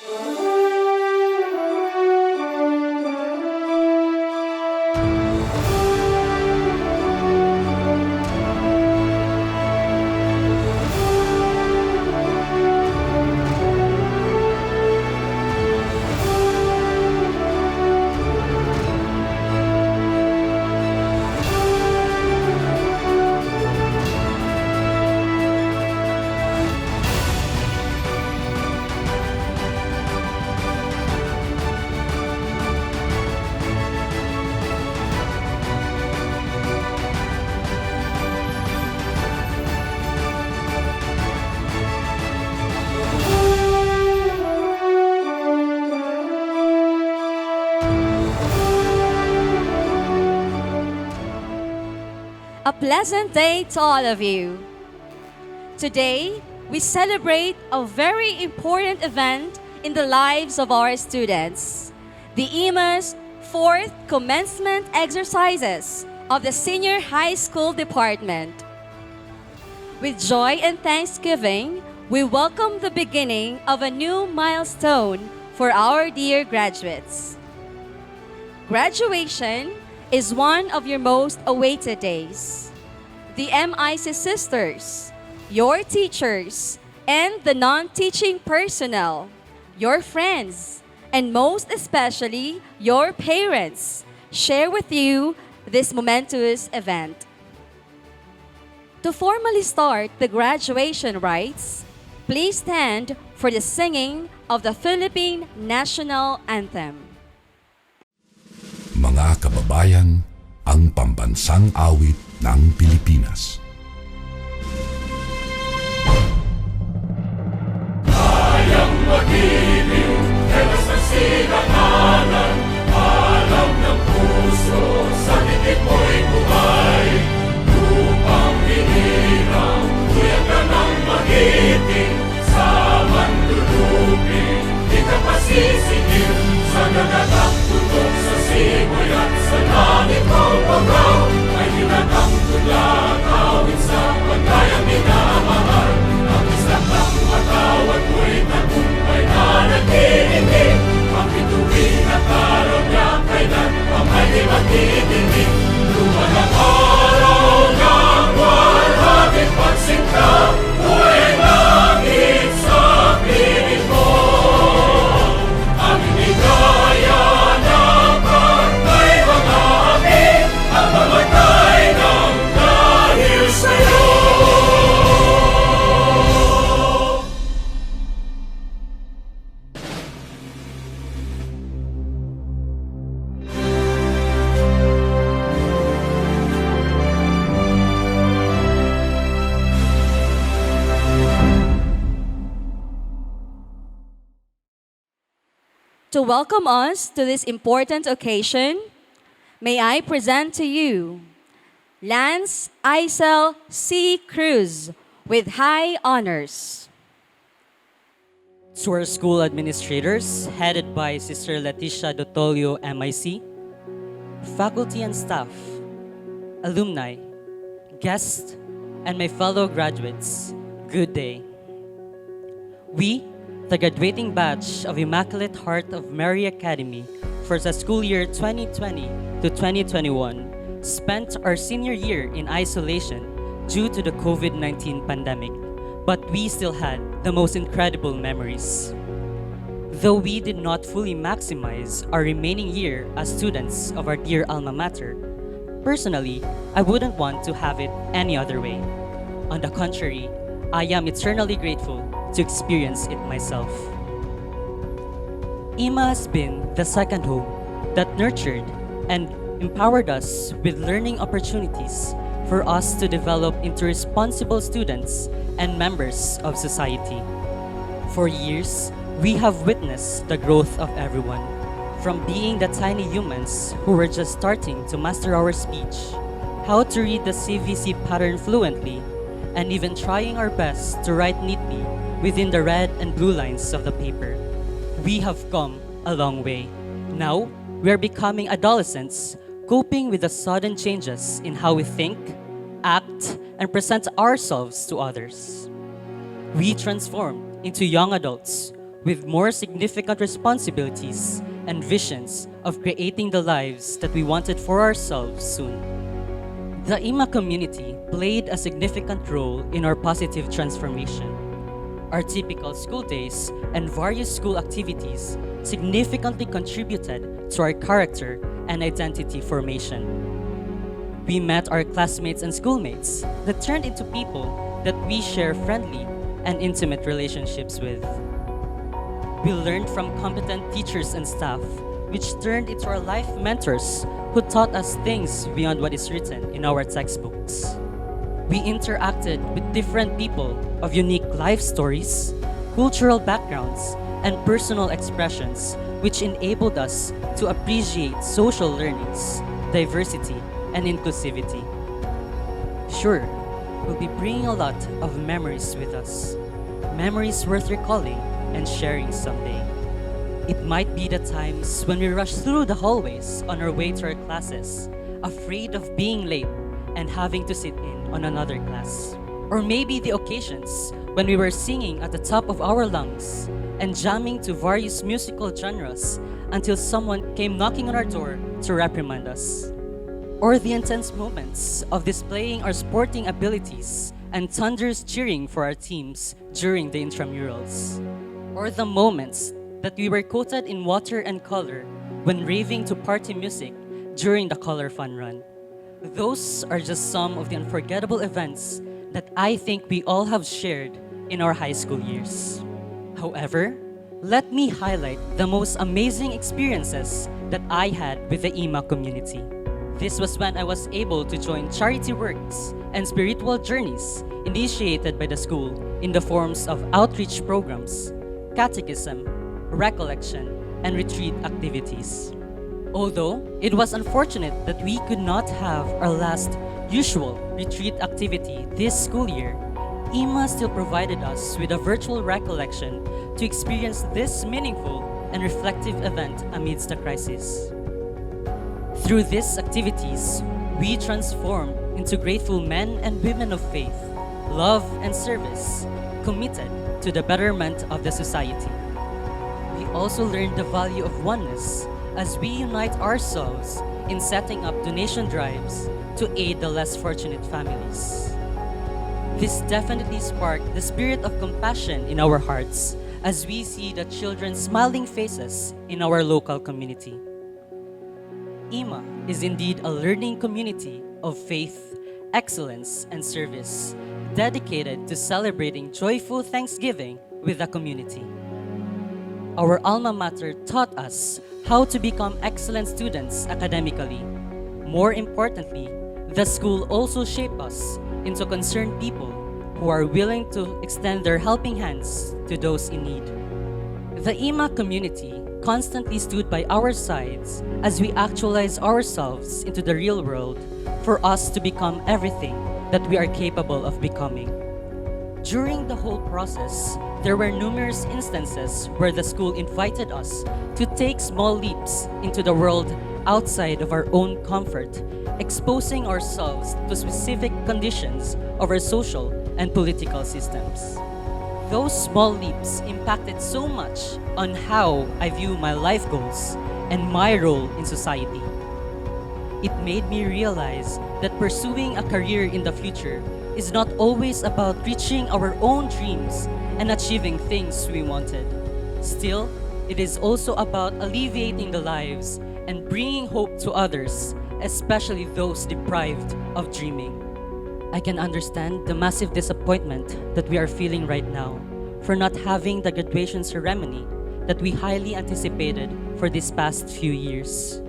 A pleasant day to all of you. Today, we celebrate a very important event in the lives of our students, the IHMA's fourth commencement exercises of the Senior High School Department. With joy and thanksgiving, we welcome the beginning of a new milestone for our dear graduates. Graduation is one of your most awaited days. The MIC sisters, your teachers, and the non-teaching personnel, your friends, and most especially your parents share with you this momentous event. To formally start the graduation rites, please stand for the singing of the Philippine National Anthem. Mga kababayan, ang pambansang awit ng Pilipinas. Kayang magiliw, helas ang silanganan, alam ng puso, sa dikit mo'y buhay. Lupang hinirang, tuyag ka ng magiting, sa manlulupin, di ka pasisingil, sa nagatang tutok sa simoy at sa langit mong pagaw, ay hinatang tula, kawit sa pagkayang minamahal. Ang isang ng matawad mo'y tagumpay na nag-iingin, ang bituin at araw niya kailan pang ay di magtitingin. Luman ang araw ng walhati pagsinta, buhay langit sa piling mo. Ang hindi kaya na pagkay mga api, ang mamatay ng dahil sa'yo. To welcome us to this important occasion, may I present to you Lance Isel C. Cruz with high honors. To our school administrators, headed by Sister Leticia Dotolio, MIC, faculty and staff, alumni, guests, and my fellow graduates, good day. We, the graduating batch of Immaculate Heart of Mary Academy for the school year 2020 to 2021, spent our senior year in isolation due to the COVID-19 pandemic, but we still had the most incredible memories. Though we did not fully maximize our remaining year as students of our dear alma mater, personally, I wouldn't want to have it any other way. On the contrary, I am eternally grateful to experience it myself. IHMA has been the second home that nurtured and empowered us with learning opportunities for us to develop into responsible students and members of society. For years, we have witnessed the growth of everyone, from being the tiny humans who were just starting to master our speech, how to read the CVC pattern fluently, and even trying our best to write neatly within the red and blue lines of the paper. We have come a long way. Now, we are becoming adolescents, coping with the sudden changes in how we think, act, and present ourselves to others. We transform into young adults with more significant responsibilities and visions of creating the lives that we wanted for ourselves soon. The IHMA community played a significant role in our positive transformation. Our typical school days and various school activities significantly contributed to our character and identity formation. We met our classmates and schoolmates that turned into people that we share friendly and intimate relationships with. We learned from competent teachers and staff, which turned into our life mentors who taught us things beyond what is written in our textbooks. We interacted with different people of unique life stories, cultural backgrounds, and personal expressions, which enabled us to appreciate social learnings, diversity, and inclusivity. Sure, we'll be bringing a lot of memories with us, memories worth recalling and sharing someday. It might be the times when we rush through the hallways on our way to our classes, afraid of being late and having to sit in on another class. Or maybe the occasions when we were singing at the top of our lungs and jamming to various musical genres until someone came knocking on our door to reprimand us. Or the intense moments of displaying our sporting abilities and thunderous cheering for our teams during the intramurals. Or the moments that we were coated in water and color when raving to party music during the Color Fun Run. Those are just some of the unforgettable events that I think we all have shared in our high school years. However, let me highlight the most amazing experiences that I had with the IHMA community. This was when I was able to join charity works and spiritual journeys initiated by the school in the forms of outreach programs, catechism, recollection, and retreat activities. Although it was unfortunate that we could not have our last usual retreat activity this school year, IHMA still provided us with a virtual recollection to experience this meaningful and reflective event amidst the crisis. Through these activities, we transformed into grateful men and women of faith, love, and service, committed to the betterment of the society. We also learned the value of oneness as we unite ourselves in setting up donation drives to aid the less fortunate families. This definitely sparked the spirit of compassion in our hearts as we see the children's smiling faces in our local community. IHMA is indeed a learning community of faith, excellence, and service, dedicated to celebrating joyful Thanksgiving with the community. Our alma mater taught us how to become excellent students academically. More importantly, the school also shaped us into concerned people who are willing to extend their helping hands to those in need. The IHMA community constantly stood by our sides as we actualize ourselves into the real world for us to become everything that we are capable of becoming. During the whole process, there were numerous instances where the school invited us to take small leaps into the world outside of our own comfort, exposing ourselves to specific conditions of our social and political systems. Those small leaps impacted so much on how I view my life goals and my role in society. It made me realize that pursuing a career in the future is not always about reaching our own dreams and achieving things we wanted. Still, it is also about alleviating the lives and bringing hope to others, especially those deprived of dreaming. I can understand the massive disappointment that we are feeling right now for not having the graduation ceremony that we highly anticipated for these past few years.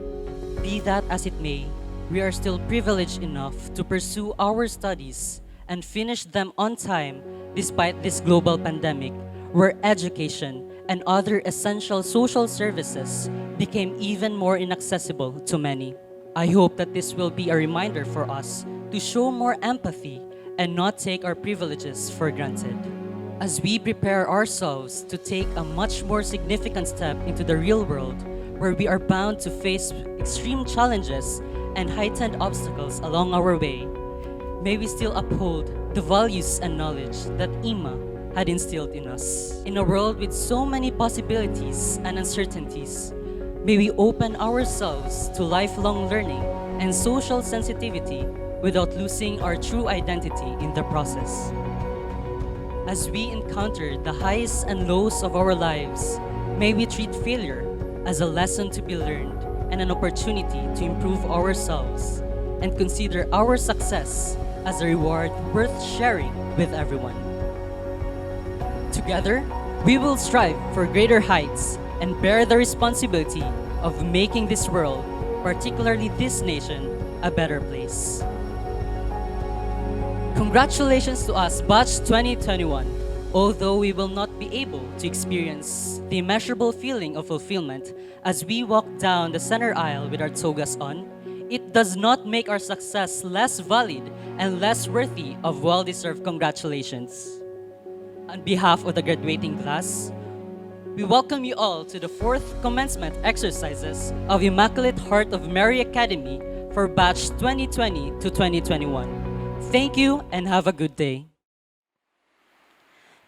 Be that as it may, we are still privileged enough to pursue our studies and finish them on time despite this global pandemic, where education and other essential social services became even more inaccessible to many. I hope that this will be a reminder for us to show more empathy and not take our privileges for granted. As we prepare ourselves to take a much more significant step into the real world, where we are bound to face extreme challenges and heightened obstacles along our way, may we still uphold the values and knowledge that IHMA had instilled in us. In a world with so many possibilities and uncertainties, may we open ourselves to lifelong learning and social sensitivity without losing our true identity in the process. As we encounter the highs and lows of our lives, may we treat failure as a lesson to be learned and an opportunity to improve ourselves, and consider our success as a reward worth sharing with everyone. Together, we will strive for greater heights and bear the responsibility of making this world, particularly this nation, a better place. Congratulations to us, Batch 2021. Although we will not be able to experience the immeasurable feeling of fulfillment as we walk down the center aisle with our togas on, it does not make our success less valid and less worthy of well-deserved congratulations. On behalf of the graduating class, we welcome you all to the 4th commencement exercises of Immaculate Heart of Mary Academy for Batch 2020 to 2021. Thank you and have a good day.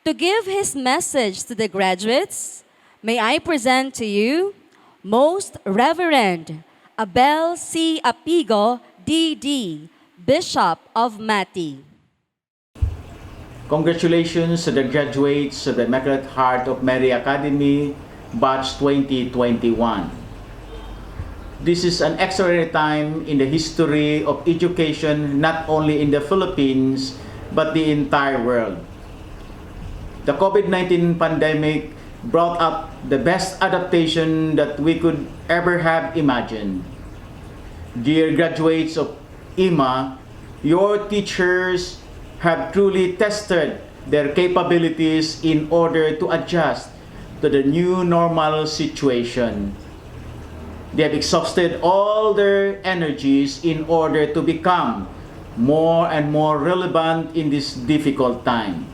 To give his message to the graduates, may I present to you Most Reverend Abel C. Apigo, D.D., Bishop of Mati. Congratulations to the graduates of the Immaculate Heart of Mary Academy, Batch 2021. This is an extraordinary time in the history of education, not only in the Philippines, but the entire world. The COVID-19 pandemic brought up the best adaptation that we could ever have imagined. Dear graduates of IHMA, your teachers have truly tested their capabilities in order to adjust to the new normal situation. They have exhausted all their energies in order to become more and more relevant in this difficult time.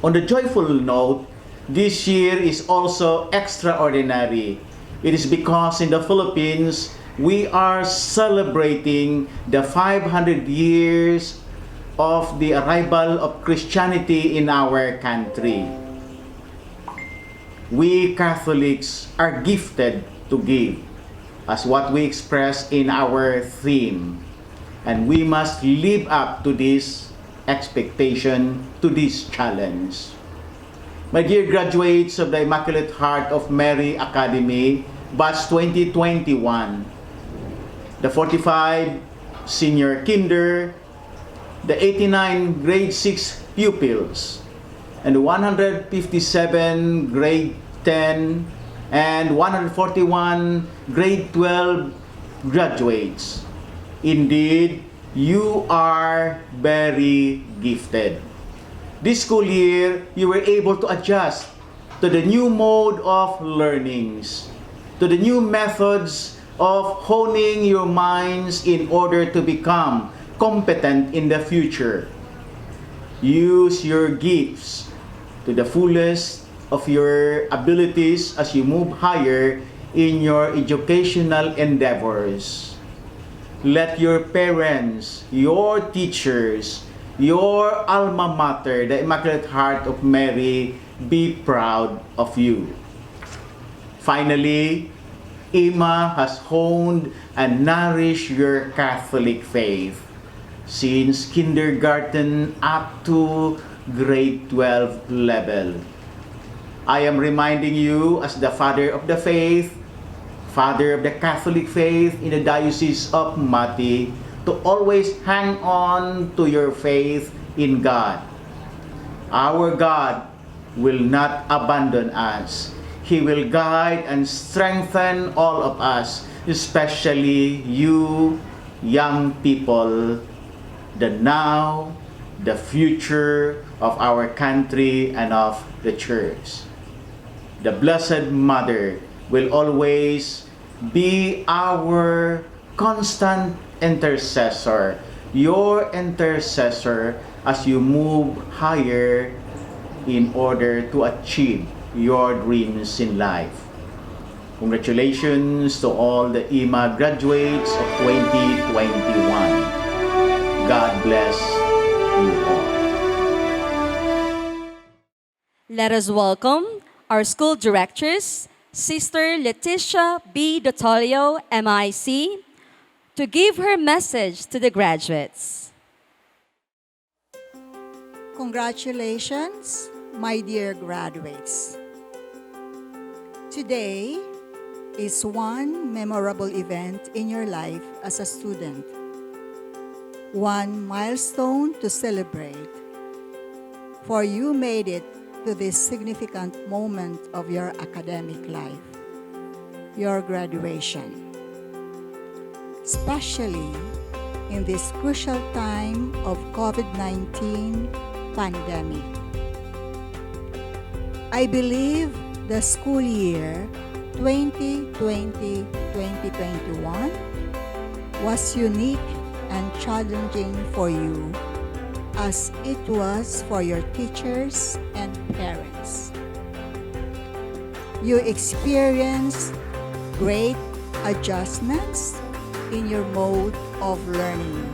On the joyful note, this year is also extraordinary. It is because in the Philippines, we are celebrating the 500 years of the arrival of Christianity in our country. We Catholics are gifted to give, as what we express in our theme, and we must live up to this expectation, to this challenge. My dear graduates of the Immaculate Heart of Mary Academy, Batch 2021, the 45 senior kinder, the 89 grade 6 pupils, and the 157 grade 10 and 141 grade 12 graduates. Indeed, you are very gifted. This school year, you were able to adjust to the new mode of learnings, to the new methods of honing your minds in order to become competent in the future. Use your gifts to the fullest of your abilities as you move higher in your educational endeavors. Let your parents, your teachers, your alma mater, the Immaculate Heart of Mary, be proud of you. Finally, IHMA has honed and nourished your Catholic faith since kindergarten up to grade 12 level. I am reminding you as the father of the faith, father of the Catholic faith in the Diocese of Mati, to always hang on to your faith in God. Our God will not abandon us. He will guide and strengthen all of us, especially you, young people, the now, the future of our country and of the church. The Blessed Mother will always be our constant intercessor, your intercessor as you move higher in order to achieve your dreams in life. Congratulations to all the IHMA graduates of 2021. God bless you all. Let us welcome our school directress, Sister Leticia B. Dotolio, MIC, to give her message to the graduates. Congratulations, my dear graduates. Today is one memorable event in your life as a student, one milestone to celebrate, for you made it to this significant moment of your academic life, your graduation. Especially in this crucial time of COVID-19 pandemic. I believe the school year 2020-2021 was unique and challenging for you as it was for your teachers and parents. You experienced great adjustments in your mode of learning,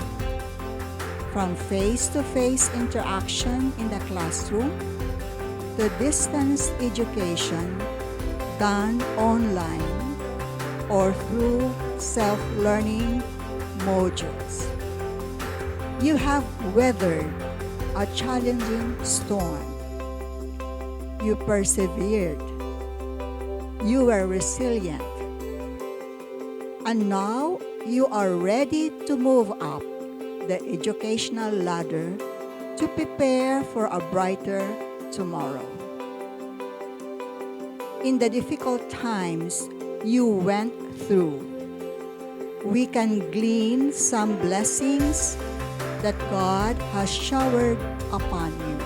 from face-to-face interaction in the classroom to distance education done online or through self-learning modules. You have weathered a challenging storm. You persevered. You were resilient. And now you are ready to move up the educational ladder to prepare for a brighter tomorrow. In the difficult times you went through, we can glean some blessings that God has showered upon you.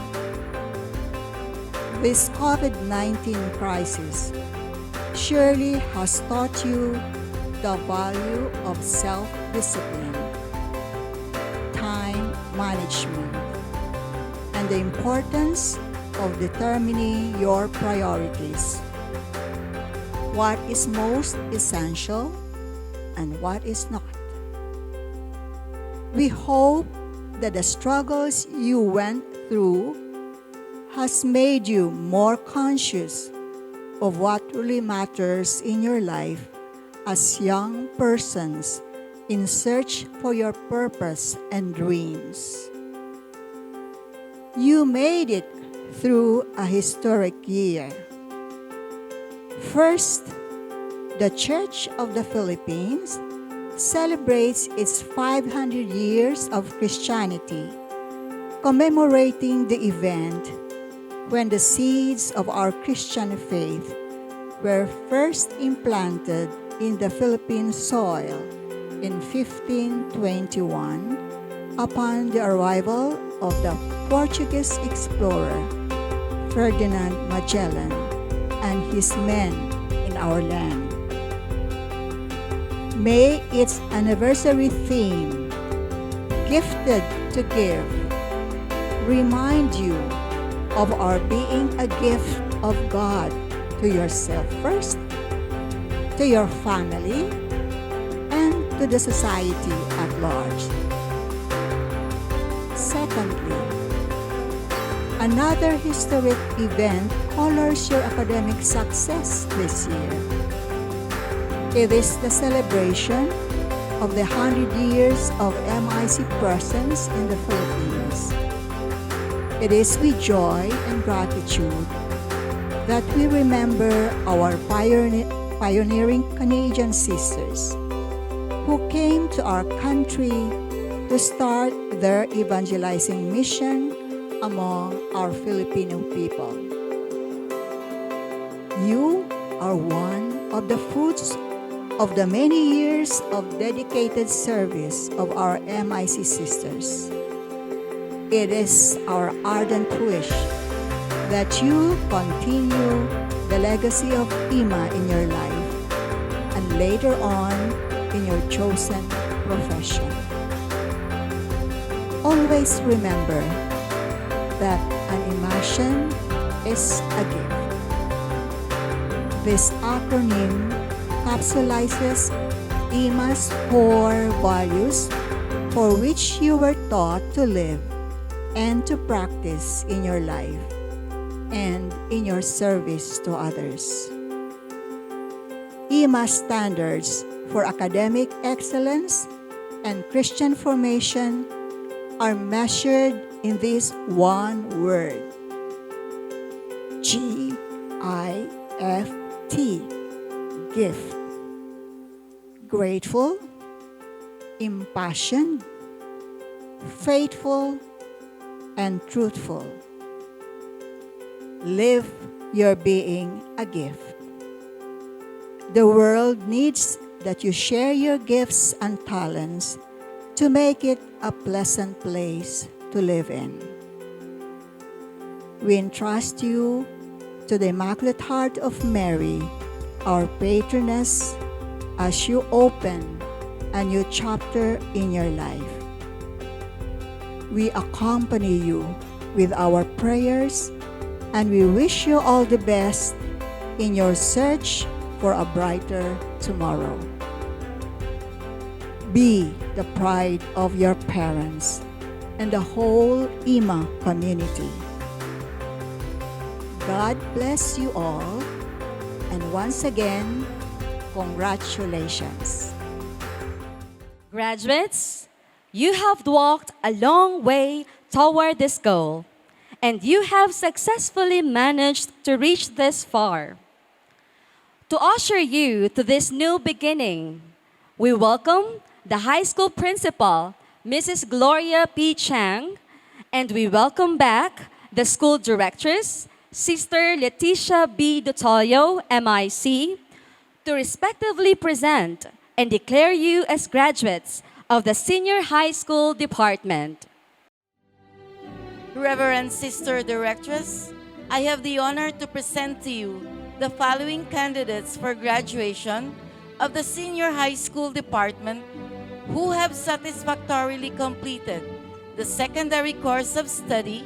This COVID-19 crisis surely has taught you the value of self-discipline, time management, and the importance of determining your priorities. What is most essential and what is not. We hope that the struggles you went through has made you more conscious of what really matters in your life as young persons in search for your purpose and dreams. You made it through a historic year. First, the Church of the Philippines celebrates its 500 years of Christianity, commemorating the event when the seeds of our Christian faith were first implanted in the Philippine soil in 1521 upon the arrival of the Portuguese explorer Ferdinand Magellan and his men in our land. May its anniversary theme, Gifted to Give, remind you of our being a gift of God to yourself first, to your family, and to the society at large. Secondly, another historic event colors your academic success this year. It is the celebration of the 100 years of MIC presence in the Philippines. It is with joy and gratitude that we remember our pioneering Canadian sisters who came to our country to start their evangelizing mission among our Filipino people. You are one of the fruits of the many years of dedicated service of our MIC sisters. It is our ardent wish that you continue the legacy of IHMA in your life and later on in your chosen profession. Always remember that an immersion is a gift. This acronym capsulizes IHMA's core values for which you were taught to live and to practice in your life, and in your service to others. IHMA standards for academic excellence and Christian formation are measured in this one word: GIFT, gift. Grateful, impassioned, faithful, and truthful. Live your being a gift. The world needs that you share your gifts and talents to make it a pleasant place to live in. We entrust you to the Immaculate Heart of Mary, our patroness, as you open a new chapter in your life. We accompany you with our prayers, and we wish you all the best in your search for a brighter tomorrow. Be the pride of your parents and the whole IHMA community. God bless you all, and once again, congratulations. Graduates, you have walked a long way toward this goal, and you have successfully managed to reach this far. To usher you to this new beginning, we welcome the high school principal, Mrs. Gloria P. Chang, and we welcome back the school directress, Sister Leticia B. Dotolio, MIC, to respectively present and declare you as graduates of the Senior High School Department. Reverend Sister Directress, I have the honor to present to you the following candidates for graduation of the Senior High School Department who have satisfactorily completed the secondary course of study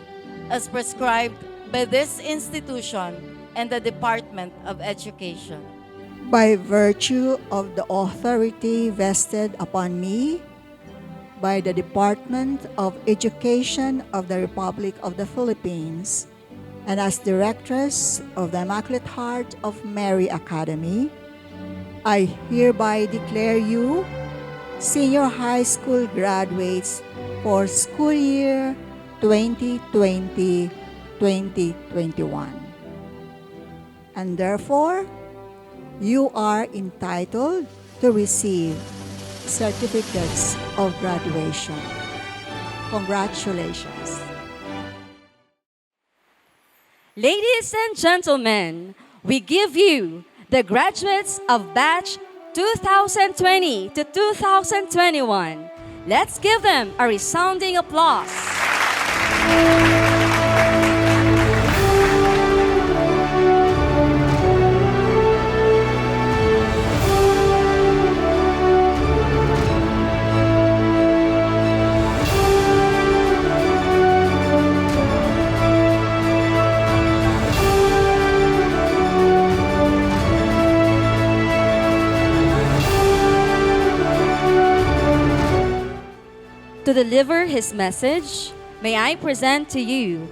as prescribed by this institution and the Department of Education. By virtue of the authority vested upon me by the Department of Education of the Republic of the Philippines, and as Directress of the Immaculate Heart of Mary Academy, I hereby declare you senior high school graduates for school year 2020-2021. And therefore, you are entitled to receive certificates of graduation. Congratulations. Ladies and gentlemen, we give you the graduates of batch 2020 to 2021. Let's give them a resounding applause. To deliver his message, may I present to you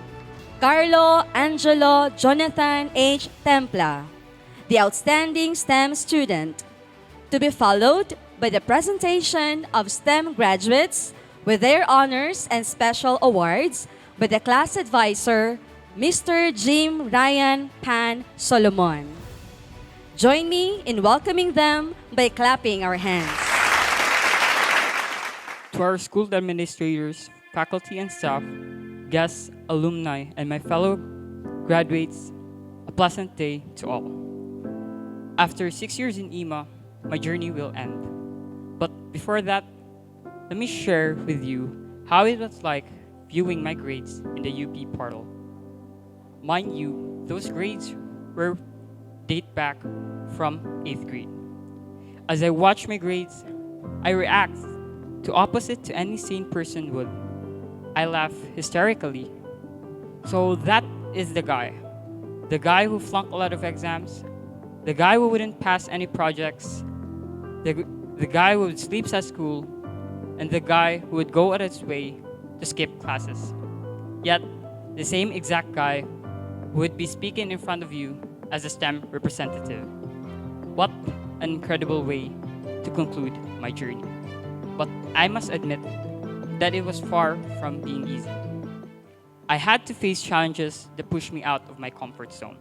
Carlo Angelo Jonathan H. Templa, the outstanding STEM student, to be followed by the presentation of STEM graduates with their honors and special awards by the class advisor, Mr. Jim Ryan Pan Solomon. Join me in welcoming them by clapping our hands. To our school administrators, faculty and staff, guests, alumni, and my fellow graduates, a pleasant day to all. After 6 years in IHMA, my journey will end. But before that, let me share with you how it was like viewing my grades in the UP portal. Mind you, those grades date back from 8th grade. As I watch my grades, I react to opposite to any sane person would. I laugh hysterically. So that is the guy who flunked a lot of exams, the guy who wouldn't pass any projects, the guy who would sleep at school, and the guy who would go out of his way to skip classes. Yet, the same exact guy who would be speaking in front of you as a STEM representative. What an incredible way to conclude my journey. But I must admit that it was far from being easy. I had to face challenges that pushed me out of my comfort zone.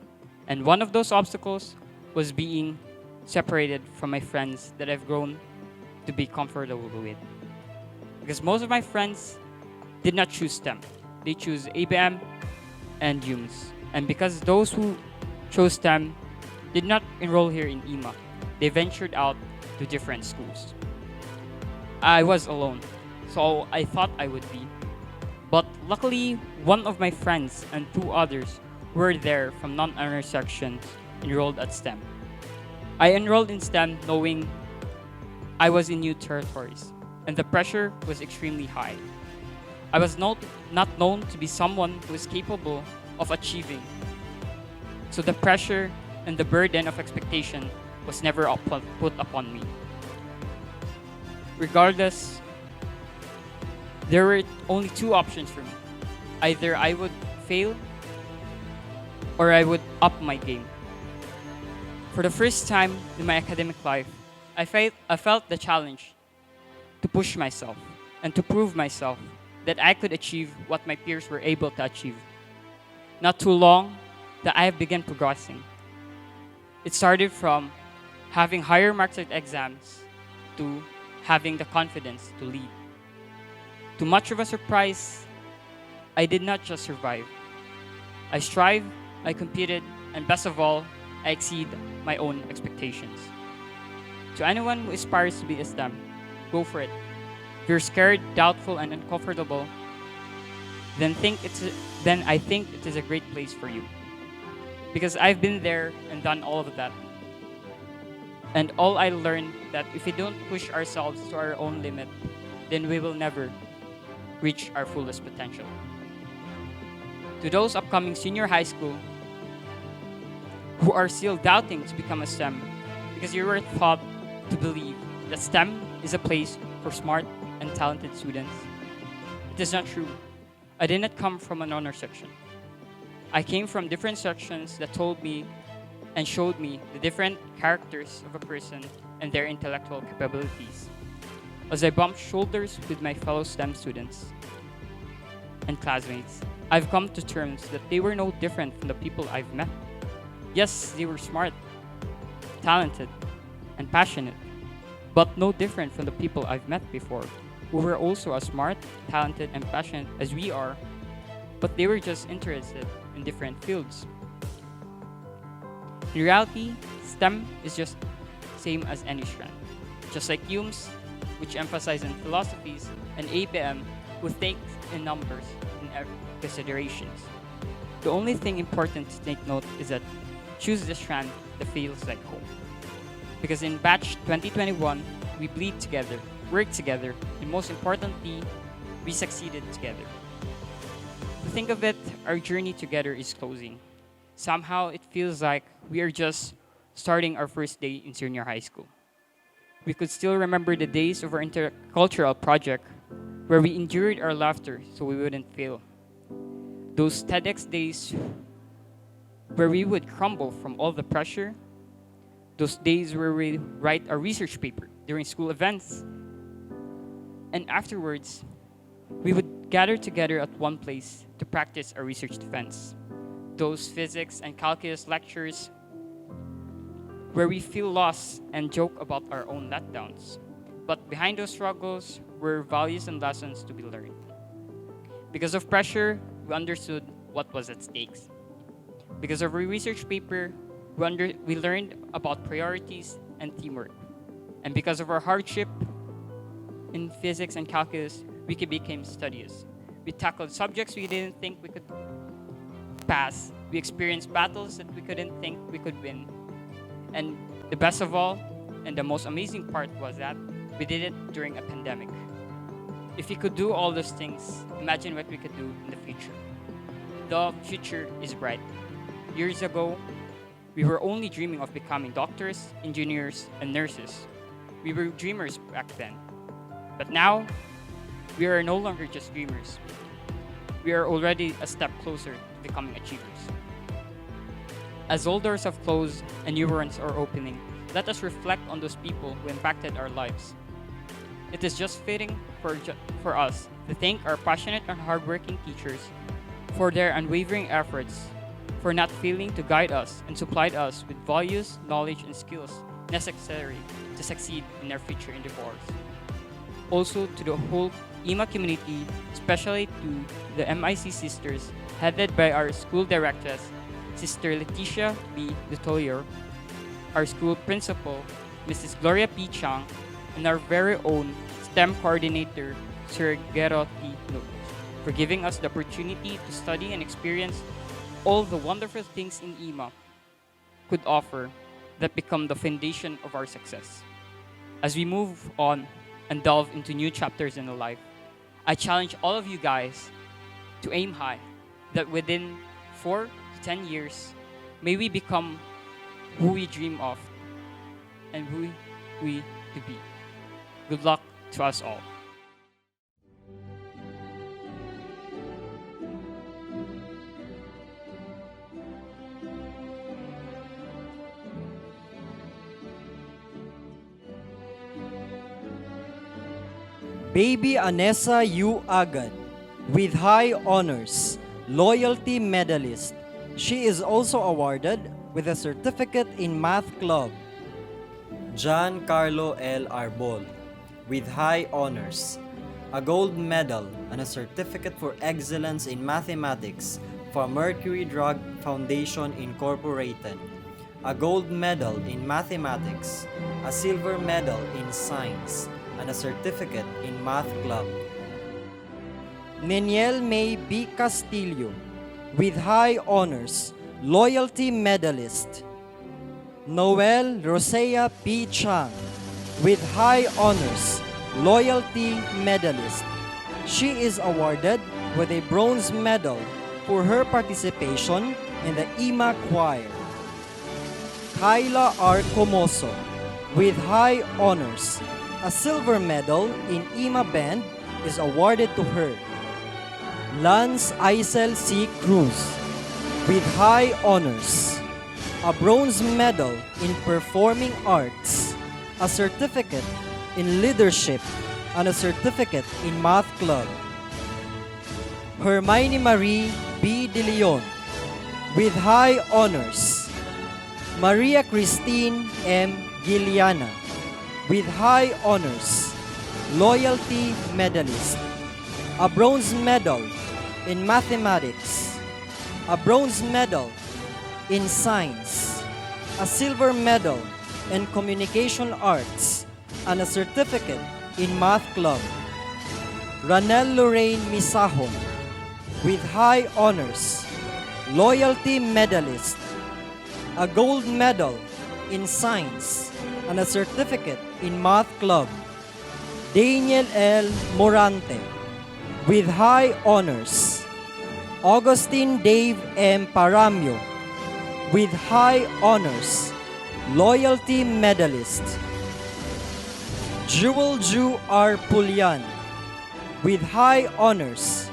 And one of those obstacles was being separated from my friends that I've grown to be comfortable with. Because most of my friends did not choose STEM. They choose ABM and UMS. And because those who chose STEM did not enroll here in IHMA, they ventured out to different schools. I was alone, so I thought I would be. But luckily, one of my friends and two others were there from non-honor sections enrolled at STEM. I enrolled in STEM knowing I was in new territories, and the pressure was extremely high. I was not known to be someone who is capable of achieving. So the pressure and the burden of expectation was never put upon me. Regardless, there were only two options for me. Either I would fail or I would up my game. For the first time in my academic life, I felt the challenge to push myself and to prove myself that I could achieve what my peers were able to achieve. Not too long that I have begun progressing. It started from having higher marks at exams to having the confidence to lead. To much of a surprise, I did not just survive. I strived, I competed, and best of all, I exceed my own expectations. To anyone who aspires to be a STEM, go for it. If you're scared, doubtful, and uncomfortable, then I think it is a great place for you. Because I've been there and done all of that. And all I learned that if we don't push ourselves to our own limit, then we will never reach our fullest potential. To those upcoming senior high school who are still doubting to become a STEM because you were taught to believe that STEM is a place for smart and talented students, it is not true. I did not come from an honor section. I came from different sections that told me and showed me the different characters of a person and their intellectual capabilities. As I bumped shoulders with my fellow STEM students and classmates, I've come to terms that they were no different from the people I've met. Yes, they were smart, talented, and passionate, but no different from the people I've met before, who were also as smart, talented, and passionate as we are, but they were just interested in different fields. In reality, STEM is just same as any strand. Just like UMS, which emphasize on philosophies, and ABM, who take in numbers in considerations. The only thing important to take note is that choose the strand that feels like home. Because in batch 2021, we bleed together, work together, and most importantly, we succeeded together. To think of it, our journey together is closing. Somehow, it feels like we are just starting our first day in senior high school. We could still remember the days of our intercultural project where we endured our laughter so we wouldn't fail. Those TEDx days where we would crumble from all the pressure. Those days where we write a research paper during school events. And afterwards, we would gather together at one place to practice our research defense. Those physics and calculus lectures where we feel lost and joke about our own letdowns. But behind those struggles were values and lessons to be learned. Because of pressure, we understood what was at stake. Because of our research paper, we learned about priorities and teamwork. And because of our hardship in physics and calculus, we became studious. We tackled subjects we didn't think we could pass. We experienced battles that we couldn't think we could win. And the best of all, and the most amazing part was that we did it during a pandemic. If we could do all those things, imagine what we could do in the future. The future is bright. Years ago, we were only dreaming of becoming doctors, engineers, and nurses. We were dreamers back then. But now, we are no longer just dreamers. We are already a step closer to becoming achievers. As old doors have closed and new ones are opening, let us reflect on those people who impacted our lives. It is just fitting for us to thank our passionate and hardworking teachers for their unwavering efforts, for not failing to guide us and supplied us with values, knowledge, and skills necessary to succeed in our future endeavors. Also to the whole IHMA community, especially to the MIC sisters headed by our school directress, Sister Leticia B. Dutolier, our school principal, Mrs. Gloria P. Chang, and our very own STEM coordinator, Sir Gero T. Nunes, for giving us the opportunity to study and experience all the wonderful things in IHMA could offer that become the foundation of our success. As we move on and delve into new chapters in our life, I challenge all of you guys to aim high, that within 4 to 10 years, may we become who we dream of and who we to be. Good luck to us all. Baby Anessa U. Agad, with high honors, loyalty medalist. She is also awarded with a certificate in Math Club. John Carlo L. Arbol, with high honors, a gold medal and a certificate for excellence in mathematics from Mercury Drug Foundation Incorporated, a gold medal in mathematics, a silver medal in science, and a certificate in Math Club. Neniel May B. Castillo, with high honors, loyalty medalist. Noel Rosea P. Chang, with high honors, loyalty medalist. She is awarded with a bronze medal for her participation in the IHMA choir. Kyla R. Comoso, with high honors, a silver medal in IHMA band is awarded to her. Lance Isel C. Cruz, with high honors, a bronze medal in performing arts, a certificate in leadership, and a certificate in Math Club. Hermione Marie B. De Leon, with high honors. Maria Christine M. Giliana, with high honors, loyalty medalist. A bronze medal in mathematics, a bronze medal in science, a silver medal in communication arts, and a certificate in Math Club. Ranel Lorraine Misahon, with high honors, loyalty medalist, a gold medal in science, and a certificate in Math Club. Daniel L. Morante, with high honors. Augustine Dave M. Paramio, with high honors, loyalty medalist. Jewel Ju R. Pulyan, with high honors,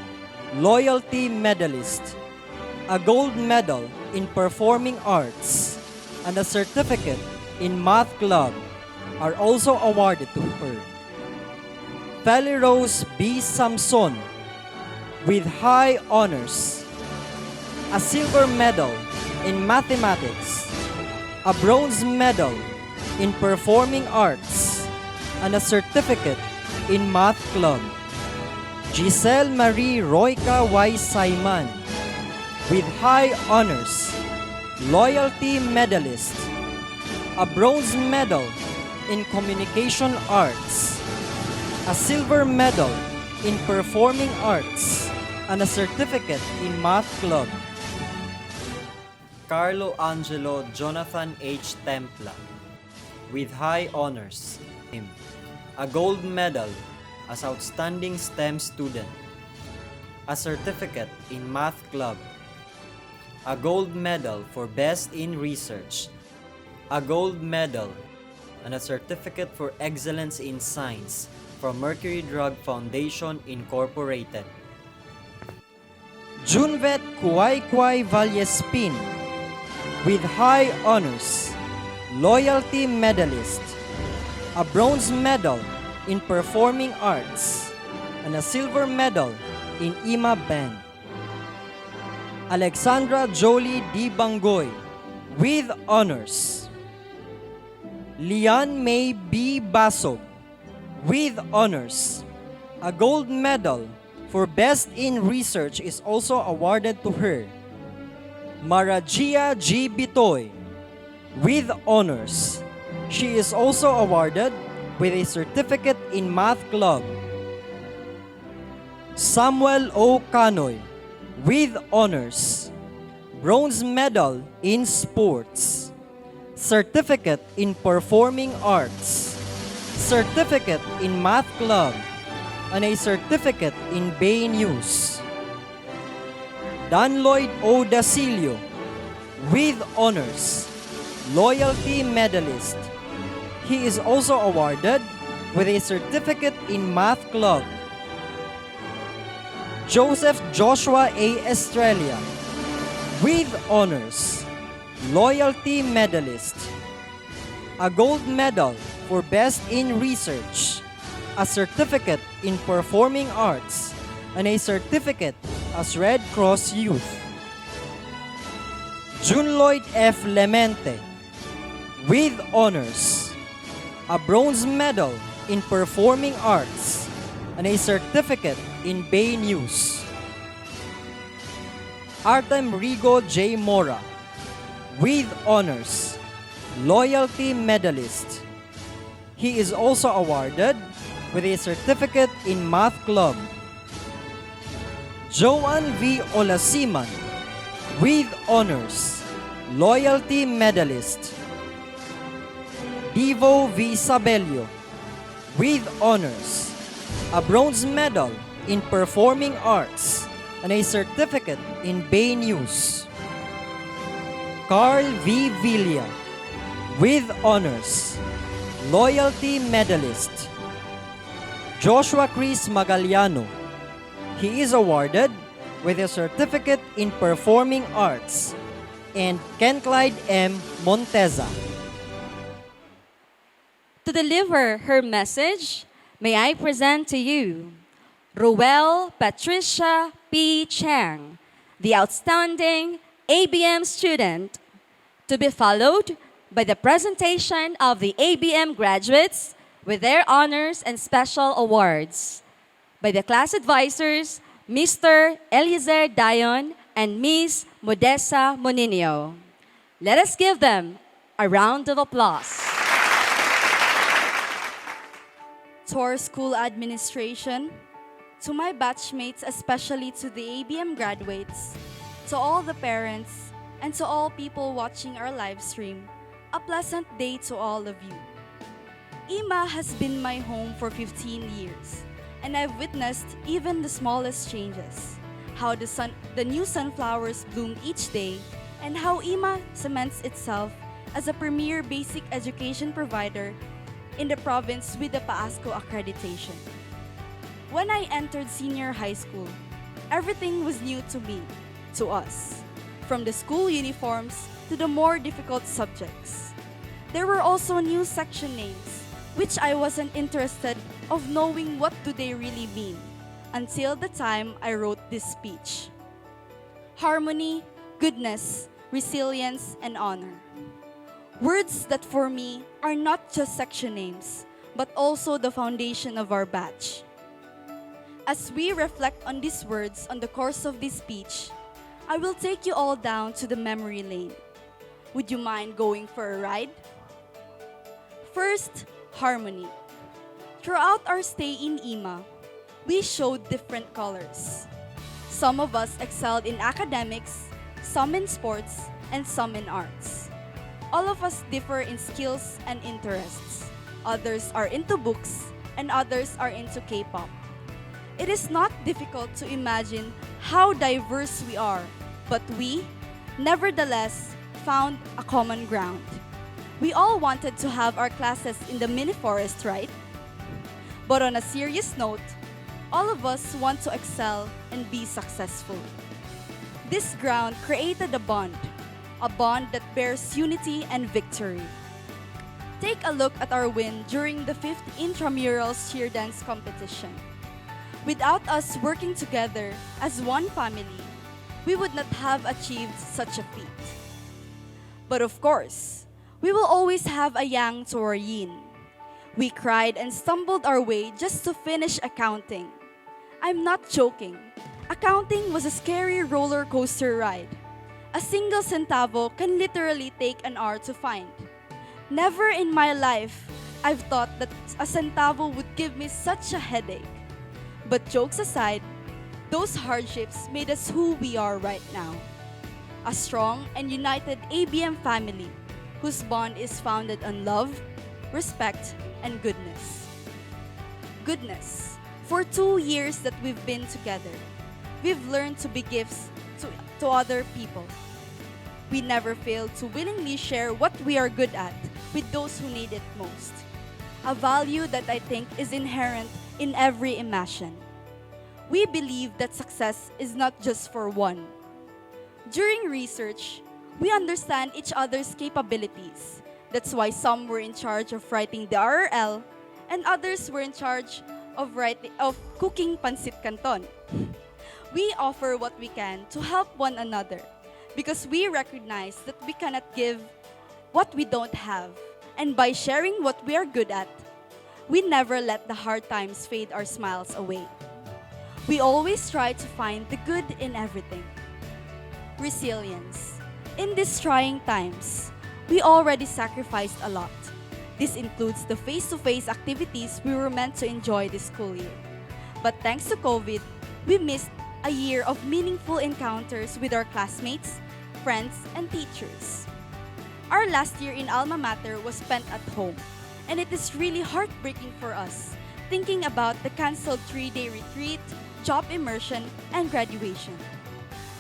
loyalty medalist, a gold medal in performing arts, and a certificate in Math Club are also awarded to her. Feli Rose B. Samson, with high honors, a silver medal in mathematics, a bronze medal in performing arts, and a certificate in Math Club. Giselle Marie Royka Y. Saiman, with high honors, loyalty medalist, a bronze medal in communication arts, a silver medal in performing arts, and a certificate in Math Club. Carlo Angelo Jonathan H. Templa, with high honors, a gold medal as outstanding STEM student, a certificate in Math Club, a gold medal for best in research, a gold medal, and a certificate for excellence in science from Mercury Drug Foundation Incorporated. Junvet Kuay Kuay Vallespin, with high honors, loyalty medalist, a bronze medal in performing arts, and a silver medal in IHMA band. Alexandra Jolie D. Bangoy with honors. Lian May B. Basog with honors. A gold medal for Best in Research is also awarded to her. Marajia G. Bitoy with honors. She is also awarded with a certificate in Math Club. Samuel O. Canoy with honors. Bronze medal in sports. Certificate in performing arts. Certificate in Math Club. And a certificate in Bay News. Dan Lloyd O. Dasilio with honors. Loyalty medalist. He is also awarded with a certificate in Math Club. Joseph Joshua A. Estrella with honors. Loyalty medalist. A gold medal for Best in Research. A certificate in Performing Arts. And a certificate as Red Cross Youth. June Lloyd F. Lemente with honors. A bronze medal in Performing Arts and a certificate in Bay News. Artem Rigo J. Mora with honors. Loyalty medalist. He is also awarded with a certificate in Math Club. Joanne V. Olasiman with honors. Loyalty medalist. Divo V. Sabelio with honors. A bronze medal in Performing Arts and a certificate in Bay News. Carl V. Villa with honors. Loyalty medalist. Joshua Chris Magaliano. He is awarded with a certificate in Performing Arts. And Ken Clyde M. Monteza. To deliver her message, may I present to you Ruel Patricia P. Chang, the outstanding ABM student, to be followed by the presentation of the ABM graduates with their honors and special awards by the class advisors, Mr. Eliezer Dayon and Ms. Modessa Moninio. Let us give them a round of applause. To our school administration, to my batchmates, especially to the ABM graduates, to all the parents, and to all people watching our live stream, a pleasant day to all of you. IHMA has been my home for 15 years, and I've witnessed even the smallest changes, how the new sunflowers bloom each day, and how IHMA cements itself as a premier basic education provider in the province with the PAASCO accreditation. When I entered senior high school, everything was new to me, to us, from the school uniforms to the more difficult subjects. There were also new section names, which I wasn't interested of knowing what do they really mean, until the time I wrote this speech. Harmony, goodness, resilience, and honor. Words that for me are not just section names, but also the foundation of our batch. As we reflect on these words on the course of this speech, I will take you all down to the memory lane. Would you mind going for a ride? First, harmony. Throughout our stay in IHMA, we showed different colors. Some of us excelled in academics, some in sports, and some in arts. All of us differ in skills and interests. Others are into books, and others are into K-pop. It is not difficult to imagine how diverse we are, but we, nevertheless, found a common ground. We all wanted to have our classes in the mini forest, right? But on a serious note, all of us want to excel and be successful. This ground created a bond. a bond that bears unity and victory. Take a look at our win during the 5th intramural cheer dance competition. Without us working together as one family, we would not have achieved such a feat. But of course, we will always have a yang to our yin. We cried and stumbled our way just to finish accounting. I'm not joking. Accounting was a scary roller coaster ride. A single centavo can literally take an hour to find. Never in my life I've thought that a centavo would give me such a headache. But jokes aside, those hardships made us who we are right now. A strong and united ABM family whose bond is founded on love, respect, and goodness. Goodness. For 2 years that we've been together, we've learned to be gifts to other people. We never fail to willingly share what we are good at with those who need it most. A value that I think is inherent in every Imagine. We believe that success is not just for one. During research, we understand each other's capabilities. That's why some were in charge of writing the RRL and others were in charge of cooking pancit canton. We offer what we can to help one another because we recognize that we cannot give what we don't have. And by sharing what we are good at, we never let the hard times fade our smiles away. We always try to find the good in everything. Resilience. In these trying times, we already sacrificed a lot. This includes the face-to-face activities we were meant to enjoy this school year. But thanks to COVID, we missed a year of meaningful encounters with our classmates, friends, and teachers. Our last year in Alma Mater was spent at home, and it is really heartbreaking for us thinking about the canceled 3-day retreat, job immersion, and graduation.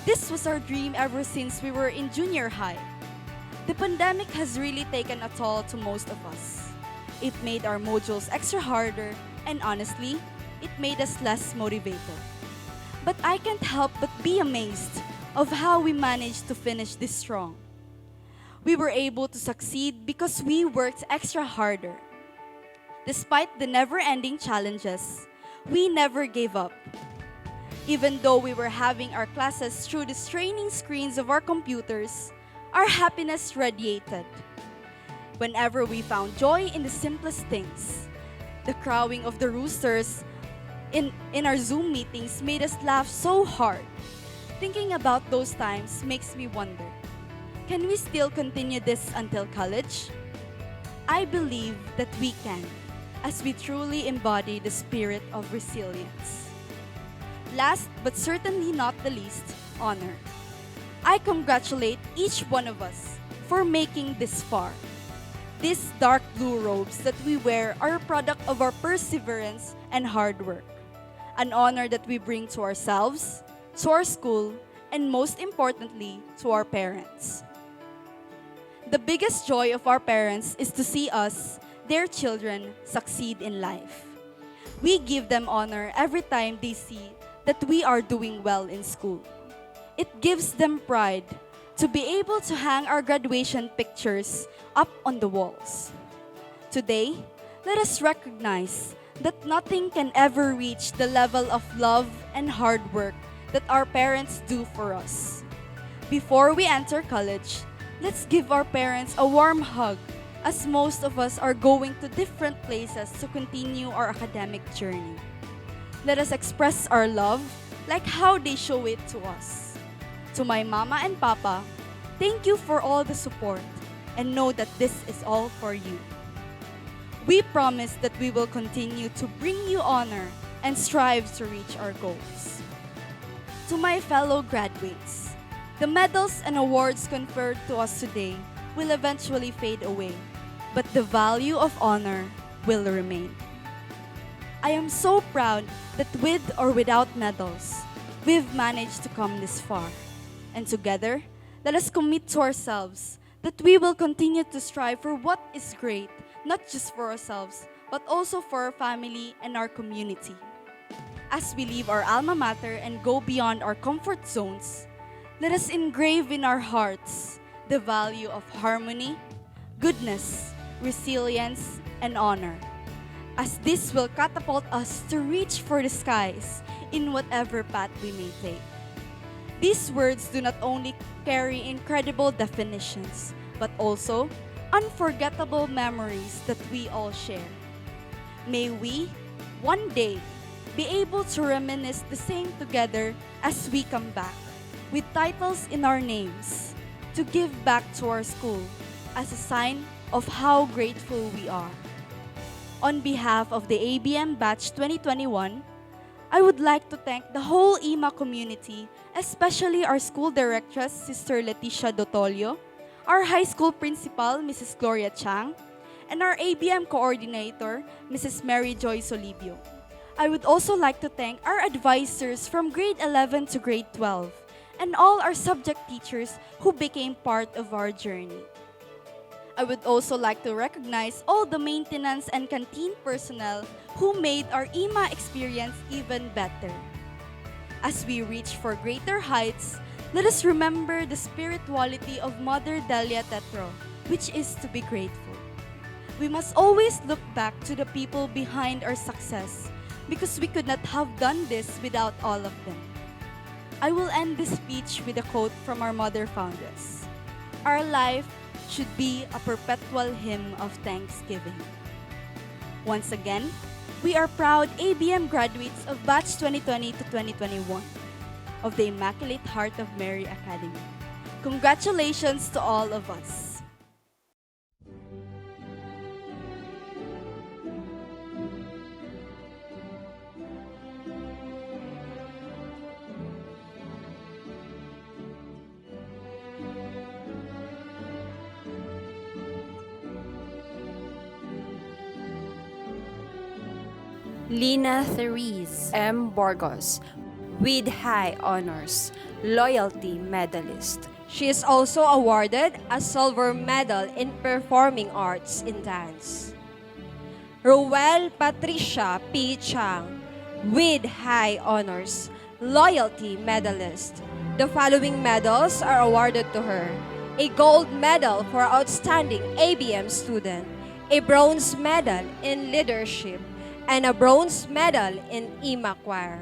This was our dream ever since we were in junior high. The pandemic has really taken a toll to most of us. It made our modules extra harder, and honestly, it made us less motivated. But I can't help but be amazed of how we managed to finish this strong. We were able to succeed because we worked extra harder. Despite the never-ending challenges, we never gave up. Even though we were having our classes through the straining screens of our computers, our happiness radiated. Whenever we found joy in the simplest things, the crowing of the roosters in our Zoom meetings made us laugh so hard. Thinking about those times makes me wonder, can we still continue this until college? I believe that we can, as we truly embody the spirit of resilience. Last but certainly not the least, honor. I congratulate each one of us for making this far. These dark blue robes that we wear are a product of our perseverance and hard work. An honor that we bring to ourselves, to our school, and most importantly, to our parents. The biggest joy of our parents is to see us, their children, succeed in life. We give them honor every time they see that we are doing well in school. It gives them pride to be able to hang our graduation pictures up on the walls. Today, let us recognize that nothing can ever reach the level of love and hard work that our parents do for us. Before we enter college, let's give our parents a warm hug as most of us are going to different places to continue our academic journey. Let us express our love like how they show it to us. To my mama and papa, thank you for all the support and know that this is all for you. We promise that we will continue to bring you honor and strive to reach our goals. To my fellow graduates, the medals and awards conferred to us today will eventually fade away, but the value of honor will remain. I am so proud that with or without medals, we've managed to come this far. And together, let us commit to ourselves that we will continue to strive for what is great, not just for ourselves, but also for our family and our community. As we leave our alma mater and go beyond our comfort zones, let us engrave in our hearts the value of harmony, goodness, resilience, and honor, as this will catapult us to reach for the skies in whatever path we may take. These words do not only carry incredible definitions, but also unforgettable memories that we all share. May we, one day, be able to reminisce the same together as we come back, with titles in our names, to give back to our school as a sign of how grateful we are. On behalf of the ABM Batch 2021, I would like to thank the whole IHMA community, especially our school directress, Sister Leticia Dotolio, our high school principal, Mrs. Gloria Chang, and our ABM coordinator, Mrs. Mary Joy Solibio. I would also like to thank our advisors from grade 11 to grade 12, and all our subject teachers who became part of our journey. I would also like to recognize all the maintenance and canteen personnel who made our IHMA experience even better. As we reach for greater heights, let us remember the spirituality of Mother Delia Tetro, which is to be grateful. We must always look back to the people behind our success, because we could not have done this without all of them. I will end this speech with a quote from our Mother Foundress. Our life should be a perpetual hymn of thanksgiving. Once again, we are proud ABM graduates of Batch 2020 to 2021 of the Immaculate Heart of Mary Academy. Congratulations to all of us. Lina Therese M. Borgos, with high honors, loyalty medalist. She is also awarded a silver medal in performing arts in dance. Ruel Patricia P. Chang, with high honors, loyalty medalist. The following medals are awarded to her: a gold medal for outstanding ABM student, a bronze medal in leadership, and a bronze medal in IHMA choir.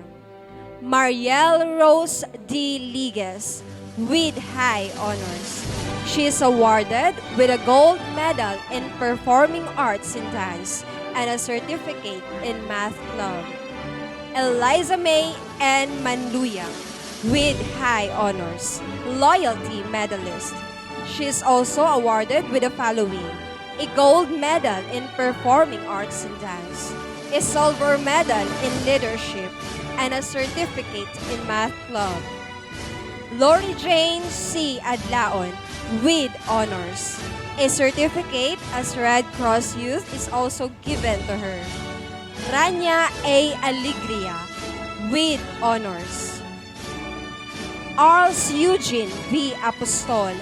Marielle Rose D. Ligues, with high honors. She is awarded with a gold medal in performing arts in dance and a certificate in math club. Eliza May N. Manluya, with high honors, loyalty medalist. She is also awarded with the following: a gold medal in performing arts and dance, a silver medal in leadership, and a certificate in math club. Lori Jane C. Adlaon, with honors. A certificate as Red Cross Youth is also given to her. Rania A. Alegria, with honors. Arls Eugene V. Apostol,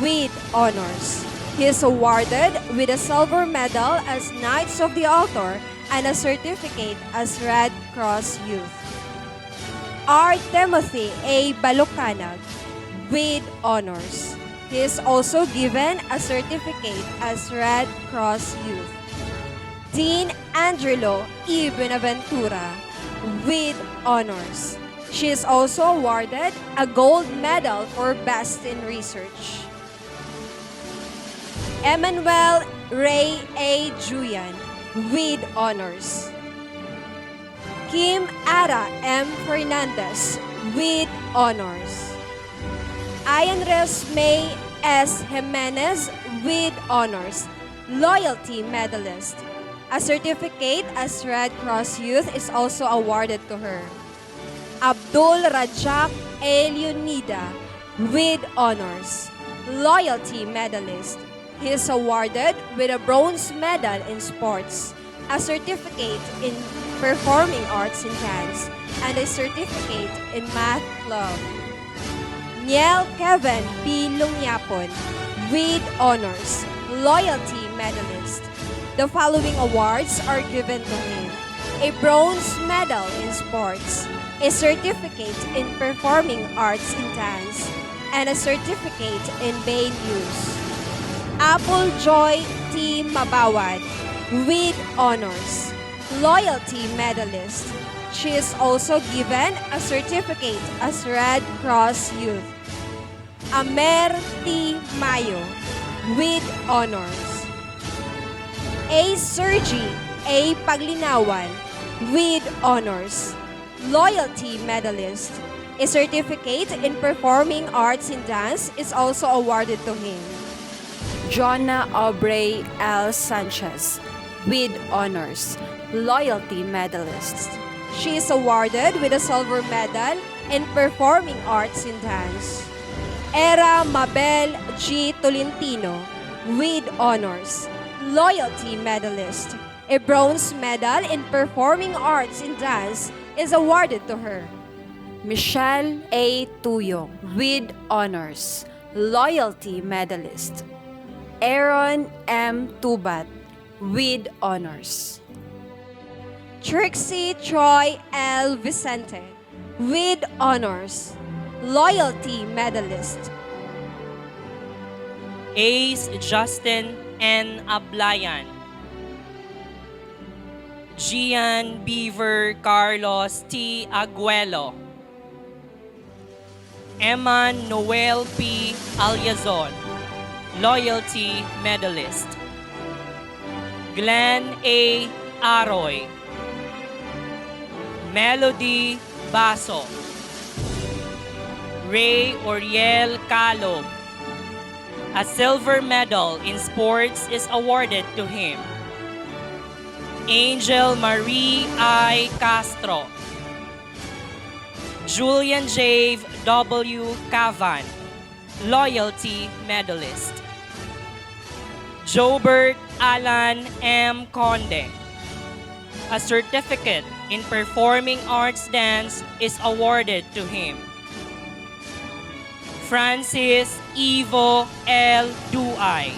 with honors. He is awarded with a silver medal as Knights of the Altar and a certificate as Red Cross Youth. R. Timothy A. Balucanag, with honors. He is also given a certificate as Red Cross Youth. Dean Angelo E. Benaventura, with honors. She is also awarded a gold medal for Best in Research. Emmanuel Ray A. Juyan, with honors. Kim Ara M. Fernandez, with honors. Ayanres May S. Jimenez, with honors, loyalty medalist. A certificate as Red Cross Youth is also awarded to her. Abdul Rajak A. Leonida, with honors, loyalty medalist. He is awarded with a bronze medal in sports, a certificate in performing arts in dance, and a certificate in math club. Niel Kevin P. Lungyapon, with honors, loyalty medalist. The following awards are given to him: a bronze medal in sports, a certificate in performing arts in dance, and a certificate in Bain News. Apple Joy T. Mabawad with honors, loyalty medalist. She is also given a certificate as Red Cross Youth. Amer T. Mayo with honors. A. Sergi A. Paglinawan with honors, loyalty medalist. A certificate in performing arts in dance is also awarded to him. Jonna Aubrey L. Sanchez with honors, loyalty medalist. She is awarded with a silver medal in performing arts in dance. Era Mabel G. Tolentino with honors, loyalty medalist. A bronze medal in performing arts in dance is awarded to her. Michelle A. Tuyong with honors, loyalty medalist. Aaron M. Tubat with honors. Trixie Troy L. Vicente with honors, loyalty medalist. Ace Justin N. Ablayan. Gian Beaver Carlos T. Aguelo. Eman Noel P. Alyazon, loyalty medalist. Glenn A. Aroy. Melody Baso. Ray Oriel Calog. A silver medal in sports is awarded to him. Angel Marie I. Castro. Julian Jave W. Cavan, loyalty medalist. Jobert Alan M. Conde. A certificate in performing arts dance is awarded to him. Francis Ivo L. Duay.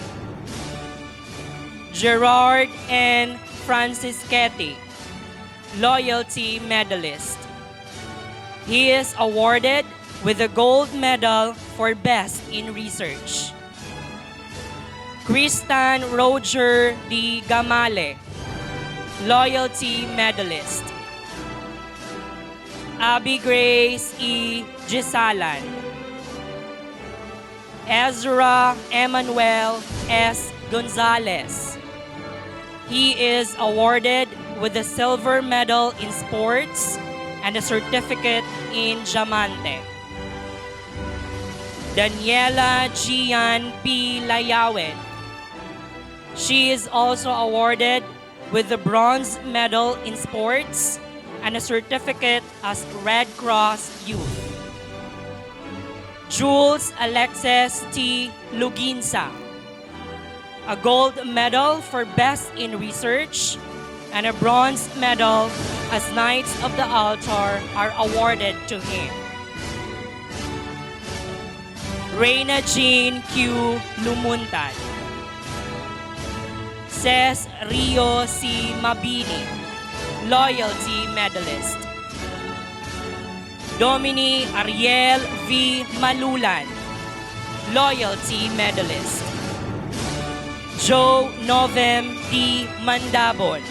Gerard N. Franciscetti, loyalty medalist. He is awarded with a gold medal for best in research. Kristan Roger D. Gamale, loyalty medalist. Abby Grace E. Gisalan. Ezra Emmanuel S. Gonzalez. He is awarded with a silver medal in sports and a certificate in Diamante. Daniela Gian P. Layawin. She is also awarded with the bronze medal in sports and a certificate as Red Cross Youth. Jules Alexis T. Luginsa. A gold medal for best in research and a bronze medal as Knights of the Altar are awarded to him. Reina Jean Q. Lumuntad. Ces Rio C. Mabini, loyalty medalist. Domini Ariel V. Malulan, loyalty medalist. Joe Novem D. Mandabon.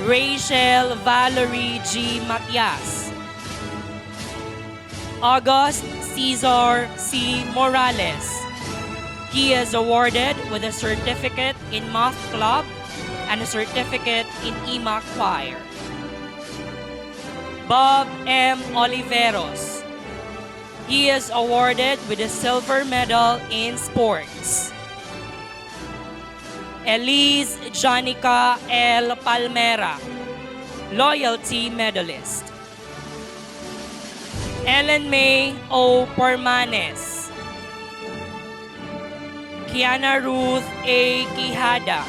Rachel Valerie G. Matias. August Cesar C. Morales. He is awarded with a certificate in Math Club and a certificate in IHMA Choir. Bob M. Oliveros. He is awarded with a silver medal in sports. Elise Janica L. Palmera, loyalty medalist. Ellen May O. Pormanes. Kiana Ruth A. Quijada.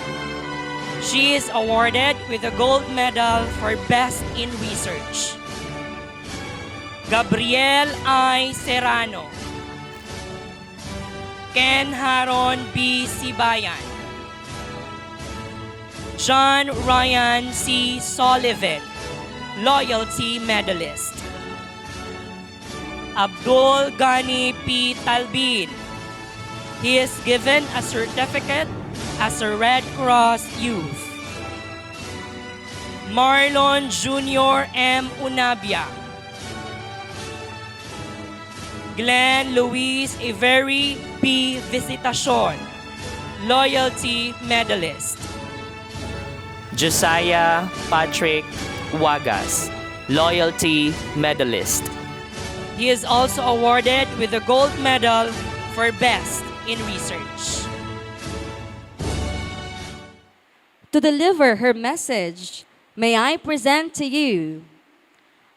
She is awarded with a gold medal for best in research. Gabriel I. Serrano. Ken Haron B. Sibayan. John Ryan C. Sullivan, loyalty medalist. Abdul Ghani P. Talbin. He is given a certificate as a Red Cross youth. Marlon Jr. M. Unabia. Glenn Luis Avery P. Visitacion, Loyalty Medalist. Josiah Patrick Wagas, Loyalty Medalist. He is also awarded with the Gold Medal for Best in Research. To deliver her message, may I present to you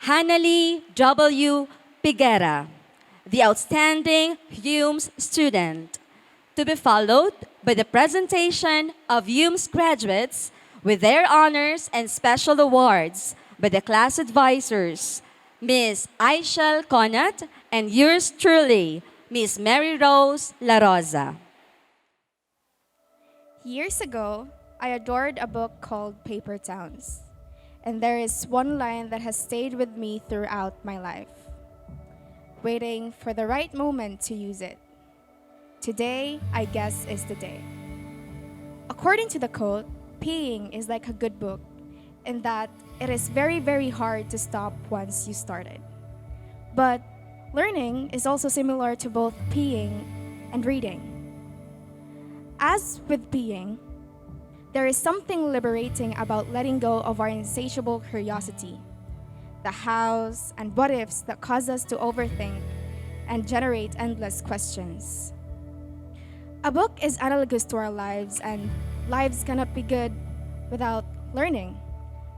Hanali W. Piguera, the outstanding HUMS student, to be followed by the presentation of HUMS graduates with their honors and special awards by the class advisors, Ms. Aishel Conat, and yours truly, Ms. Mary Rose La Rosa. Years ago, I adored a book called Paper Towns, and there is one line that has stayed with me throughout my life: waiting for the right moment to use it. Today, I guess, is the day. According to the quote, peeing is like a good book in that it is very, very hard to stop once you started. But learning is also similar to both peeing and reading. As with peeing, there is something liberating about letting go of our insatiable curiosity, the hows and what ifs that cause us to overthink and generate endless questions. A book is analogous to our lives, and lives cannot be good without learning.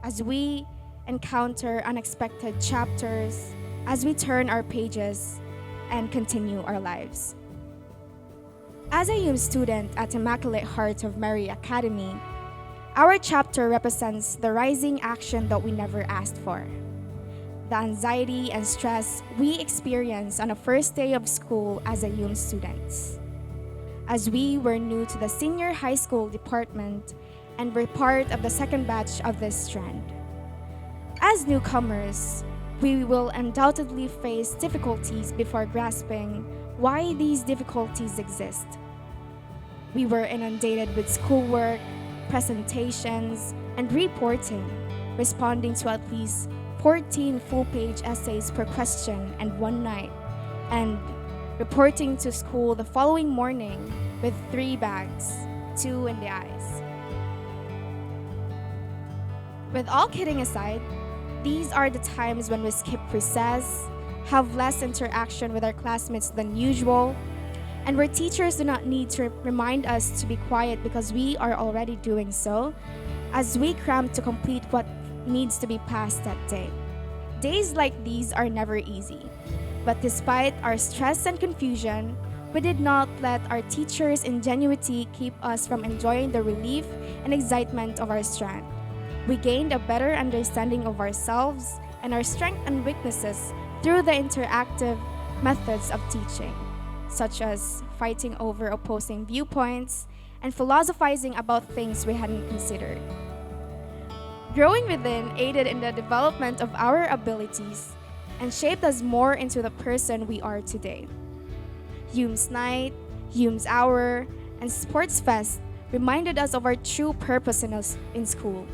As we encounter unexpected chapters, as we turn our pages and continue our lives. As a young student at Immaculate Heart of Mary Academy, our chapter represents the rising action that we never asked for. The anxiety and stress we experience on the first day of school as a young student. As we were new to the senior high school department and were part of the second batch of this strand. As newcomers, we will undoubtedly face difficulties before grasping why these difficulties exist. We were inundated with schoolwork, presentations, and reporting, responding to at least 14 full-page essays per question and one night, and reporting to school the following morning with 3 bags, 2 in the eyes. With all kidding aside, these are the times when we skip recess, have less interaction with our classmates than usual, and where teachers do not need to remind us to be quiet because we are already doing so, as we cram to complete what needs to be passed that day. Days like these are never easy, but despite our stress and confusion, we did not let our teachers' ingenuity keep us from enjoying the relief and excitement of our strand. We gained a better understanding of ourselves and our strengths and weaknesses through the interactive methods of teaching, such as fighting over opposing viewpoints and philosophizing about things we hadn't considered. Growing within aided in the development of our abilities and shaped us more into the person we are today. HUMS Night, HUMS Hour, and Sports Fest reminded us of our true purpose in school: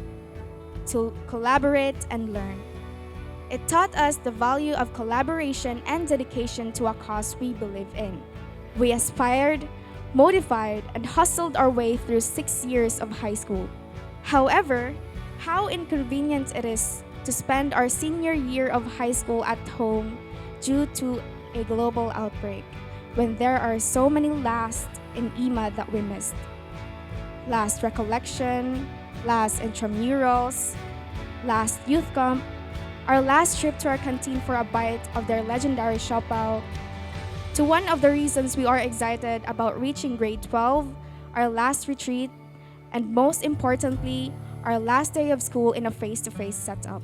to collaborate and learn. It taught us the value of collaboration and dedication to a cause we believe in. We aspired, motivated, and hustled our way through 6 years of high school. However, how inconvenient it is to spend our senior year of high school at home due to a global outbreak, when there are so many last in IHMA that we missed. Last recollection, last intramurals, last youth camp, our last trip to our canteen for a bite of their legendary siopaw, to one of the reasons we are excited about reaching grade 12, our last retreat, and most importantly, our last day of school in a face-to-face setup.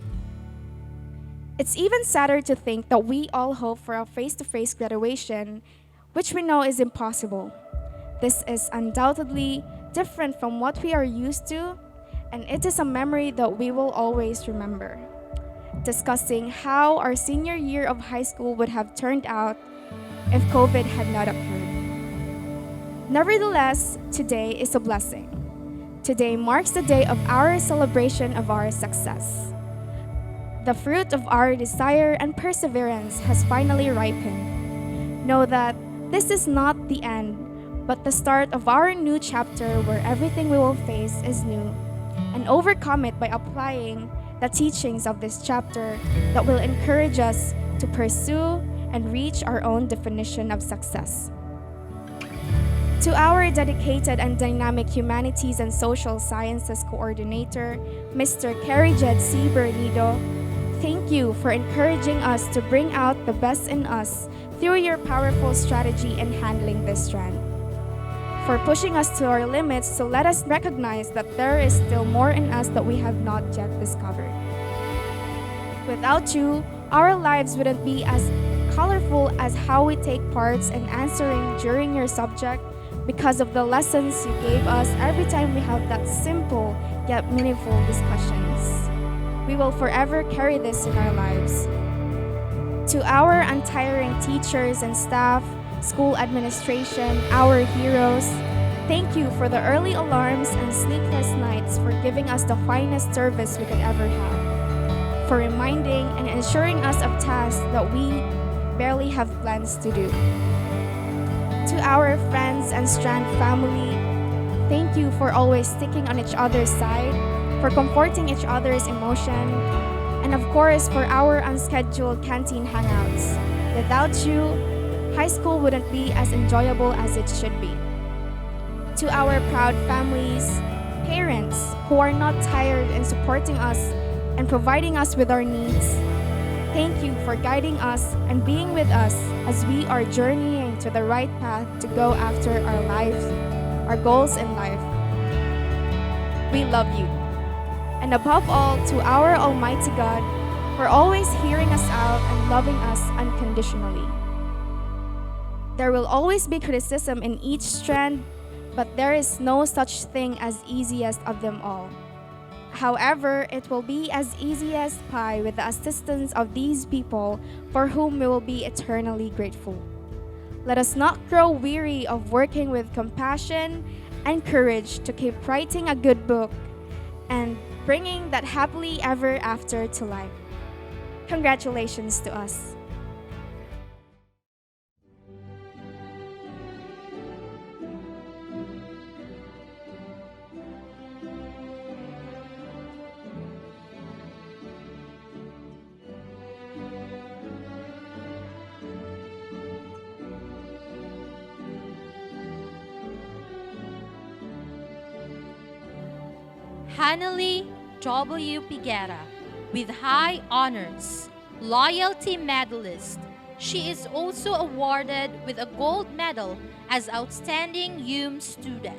It's even sadder to think that we all hope for a face-to-face graduation, which we know is impossible. This is undoubtedly different from what we are used to, and it is a memory that we will always remember. discussing how our senior year of high school would have turned out if COVID had not occurred. Nevertheless, today is a blessing. Today marks the day of our celebration of our success. The fruit of our desire and perseverance has finally ripened. Know that this is not the end, but the start of our new chapter where everything we will face is new, and overcome it by applying the teachings of this chapter that will encourage us to pursue and reach our own definition of success. To our dedicated and dynamic Humanities and Social Sciences Coordinator, Mr. Carijed C. Bernido, thank you for encouraging us to bring out the best in us through your powerful strategy in handling this strand. For pushing us to our limits to let us recognize that there is still more in us that we have not yet discovered. Without you, our lives wouldn't be as colorful as how we take parts in answering during your subject because of the lessons you gave us every time we have that simple yet meaningful discussions. We will forever carry this in our lives. To our untiring teachers and staff, school administration, our heroes, thank you for the early alarms and sleepless nights for giving us the finest service we could ever have, for reminding and ensuring us of tasks that we barely have plans to do. To our friends and Strand family, thank you for always sticking on each other's side, for comforting each other's emotion, and of course for our unscheduled canteen hangouts. Without you, high school wouldn't be as enjoyable as it should be. To our proud families, parents who are not tired in supporting us and providing us with our needs, thank you for guiding us and being with us as we are journeying to the right path to go after our lives, our goals in life. We love you. And above all, to our Almighty God for always hearing us out and loving us unconditionally. There will always be criticism in each strand, but there is no such thing as easiest of them all. However, it will be as easy as pie with the assistance of these people for whom we will be eternally grateful. Let us not grow weary of working with compassion and courage to keep writing a good book and bringing that happily ever after to life. Congratulations to us. Hanley W. Piguera, with high honors, loyalty medalist. She is also awarded with a gold medal as outstanding UM student.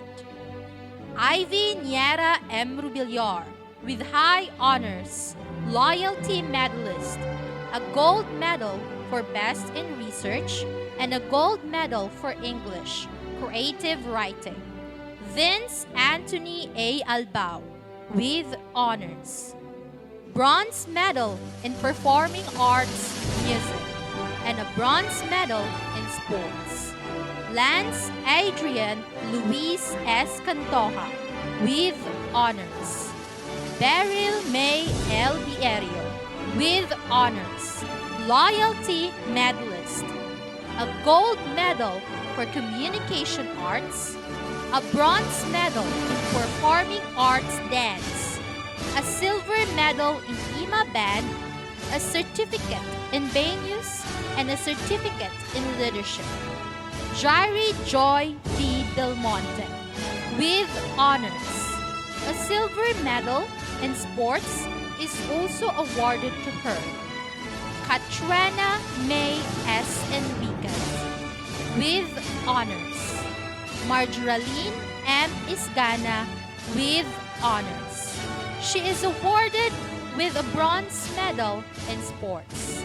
Ivy Niera M. Rubilyar, with high honors, loyalty medalist, a gold medal for best in research and a gold medal for English, creative writing. Vince Anthony A. Albao, with honors, bronze medal in performing arts, music, and a bronze medal in sports. Lance Adrian Luis S. Cantoja, with honors. Beryl May L. Bierio, with honors, loyalty medalist, a gold medal for communication arts, a bronze medal in performing arts dance, a silver medal in IHMA band, a certificate in Banyus, and a certificate in leadership. Jari Joy D. Del Monte, with honors. A silver medal in sports is also awarded to her. Katrina May S. Enriquez, with honors. Marjoraline M. Isgana, with honors. She is awarded with a bronze medal in sports.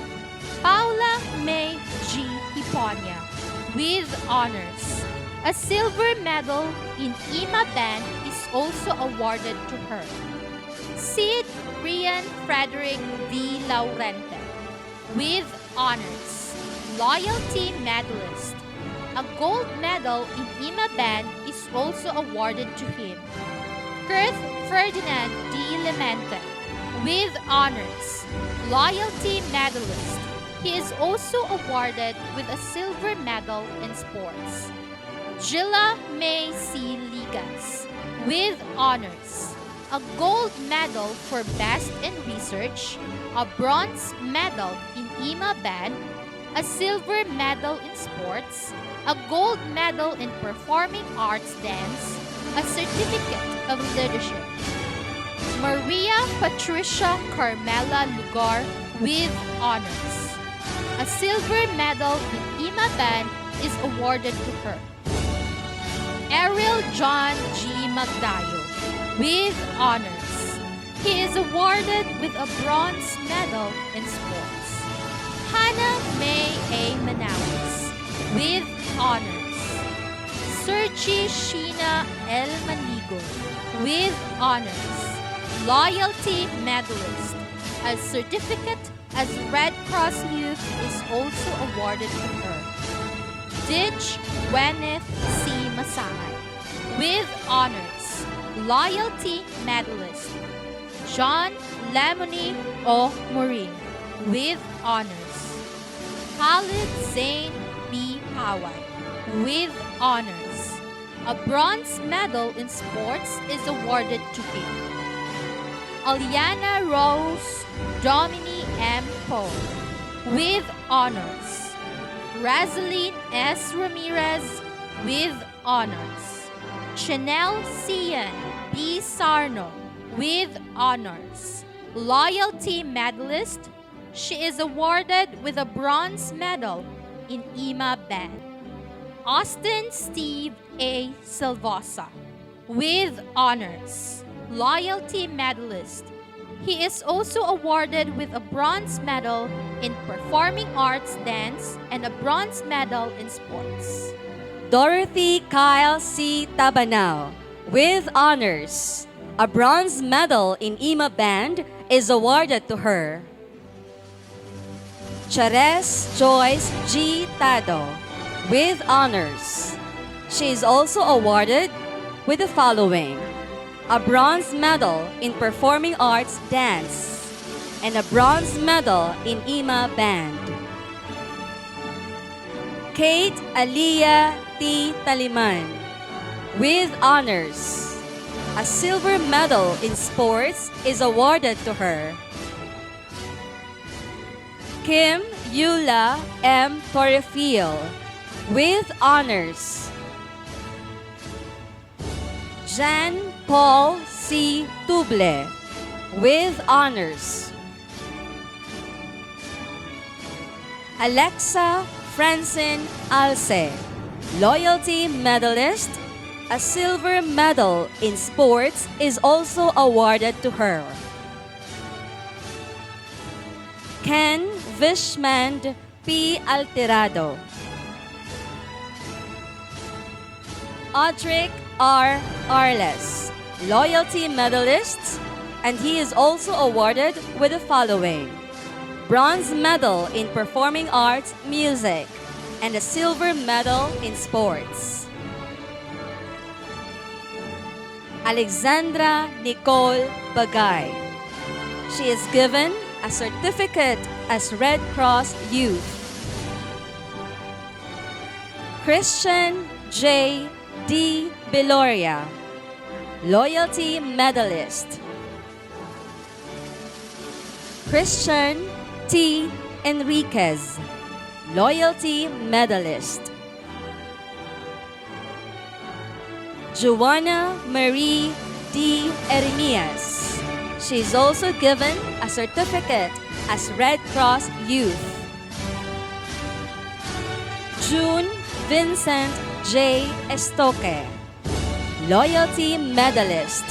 Paula May G. Hiponia, with honors. A silver medal in IHMA band is also awarded to her. Sid Rian Frederick V. Laurente, with honors, loyalty medalist. A gold medal in IHMA band is also awarded to him. Kurt Ferdinand D. Lemente, with honors, loyalty medalist. He is also awarded with a silver medal in sports. Jilla May C. Ligas, with honors, a gold medal for best in research, a bronze medal in IHMA band, a silver medal in sports, a gold medal in performing arts dance, a certificate of leadership. Maria Patricia Carmela Lugar, with honors. A silver medal in IHMA band is awarded to her. Ariel John G. Magdayo, with honors. He is awarded with a bronze medal in sports. Hannah May A. Manawis, with honors. Sergi Sheena L. Manigo, with honors. Loyalty medalist. A certificate as Red Cross Youth is also awarded to her. Ditch Gwyneth C. Masangay, with honors, loyalty medalist. John Lemony O. Morin, with honors. Khalid Zain B. Paway, with honors. A bronze medal in sports is awarded to him. Aliana Rose Domini M. Poe, with honors. Razeline S. Ramirez, with honors. Chanel Cian B. Sarno, with honors. Loyalty medalist. She is awarded with a bronze medal in IHMA band. Austin Steve A. Silvosa, with honors. Loyalty medalist. He is also awarded with a bronze medal in performing arts dance and a bronze medal in sports. Dorothy Kyle C. Tabanao, with honors. A bronze medal in IHMA band is awarded to her. Chares Joyce G. Tado, with honors. She is also awarded with the following: a bronze medal in performing arts dance and a bronze medal in IHMA band. Kate Aliyah T. Taliman, with honors. A silver medal in sports is awarded to her. Kim Eula M. Torrefil, with honors. Jan Paul C. Tuble, with honors. Alexa Francine Alce, loyalty medalist. A silver medal in sports is also awarded to her. Ken Vishmand P. Alterado. Audric R. Arles, loyalty medalist, and he is also awarded with the following: bronze medal in performing arts music and a silver medal in sports. Alexandra Nicole Bagay. She is given a certificate as Red Cross Youth. Christian J. D. Beloria, loyalty medalist. Christian T. Enriquez, loyalty medalist. Joanna Marie D. Ermias. She is also given a certificate as Red Cross Youth. June Vincent J. Estoque, loyalty medalist.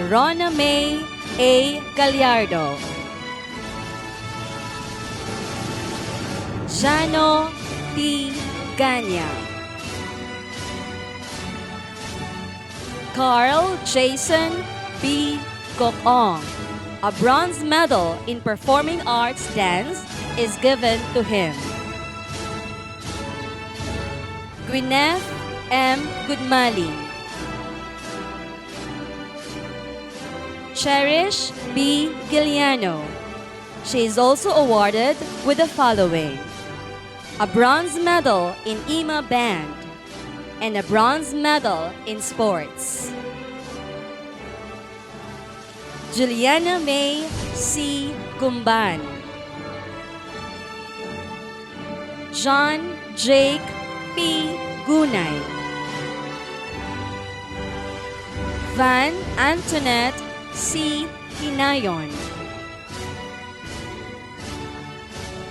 Rona May A. Gallardo. Jano T. Ganya. Carl Jason B. Gokong. A bronze medal in performing arts dance is given to him. Gwyneth M. Goodmaling. Cherish B. Giliano. She is also awarded with the following: a bronze medal in IHMA band and a bronze medal in sports. Juliana May C. Gumban. John Jake P. Gunay. Van Antoinette C. Hinayon.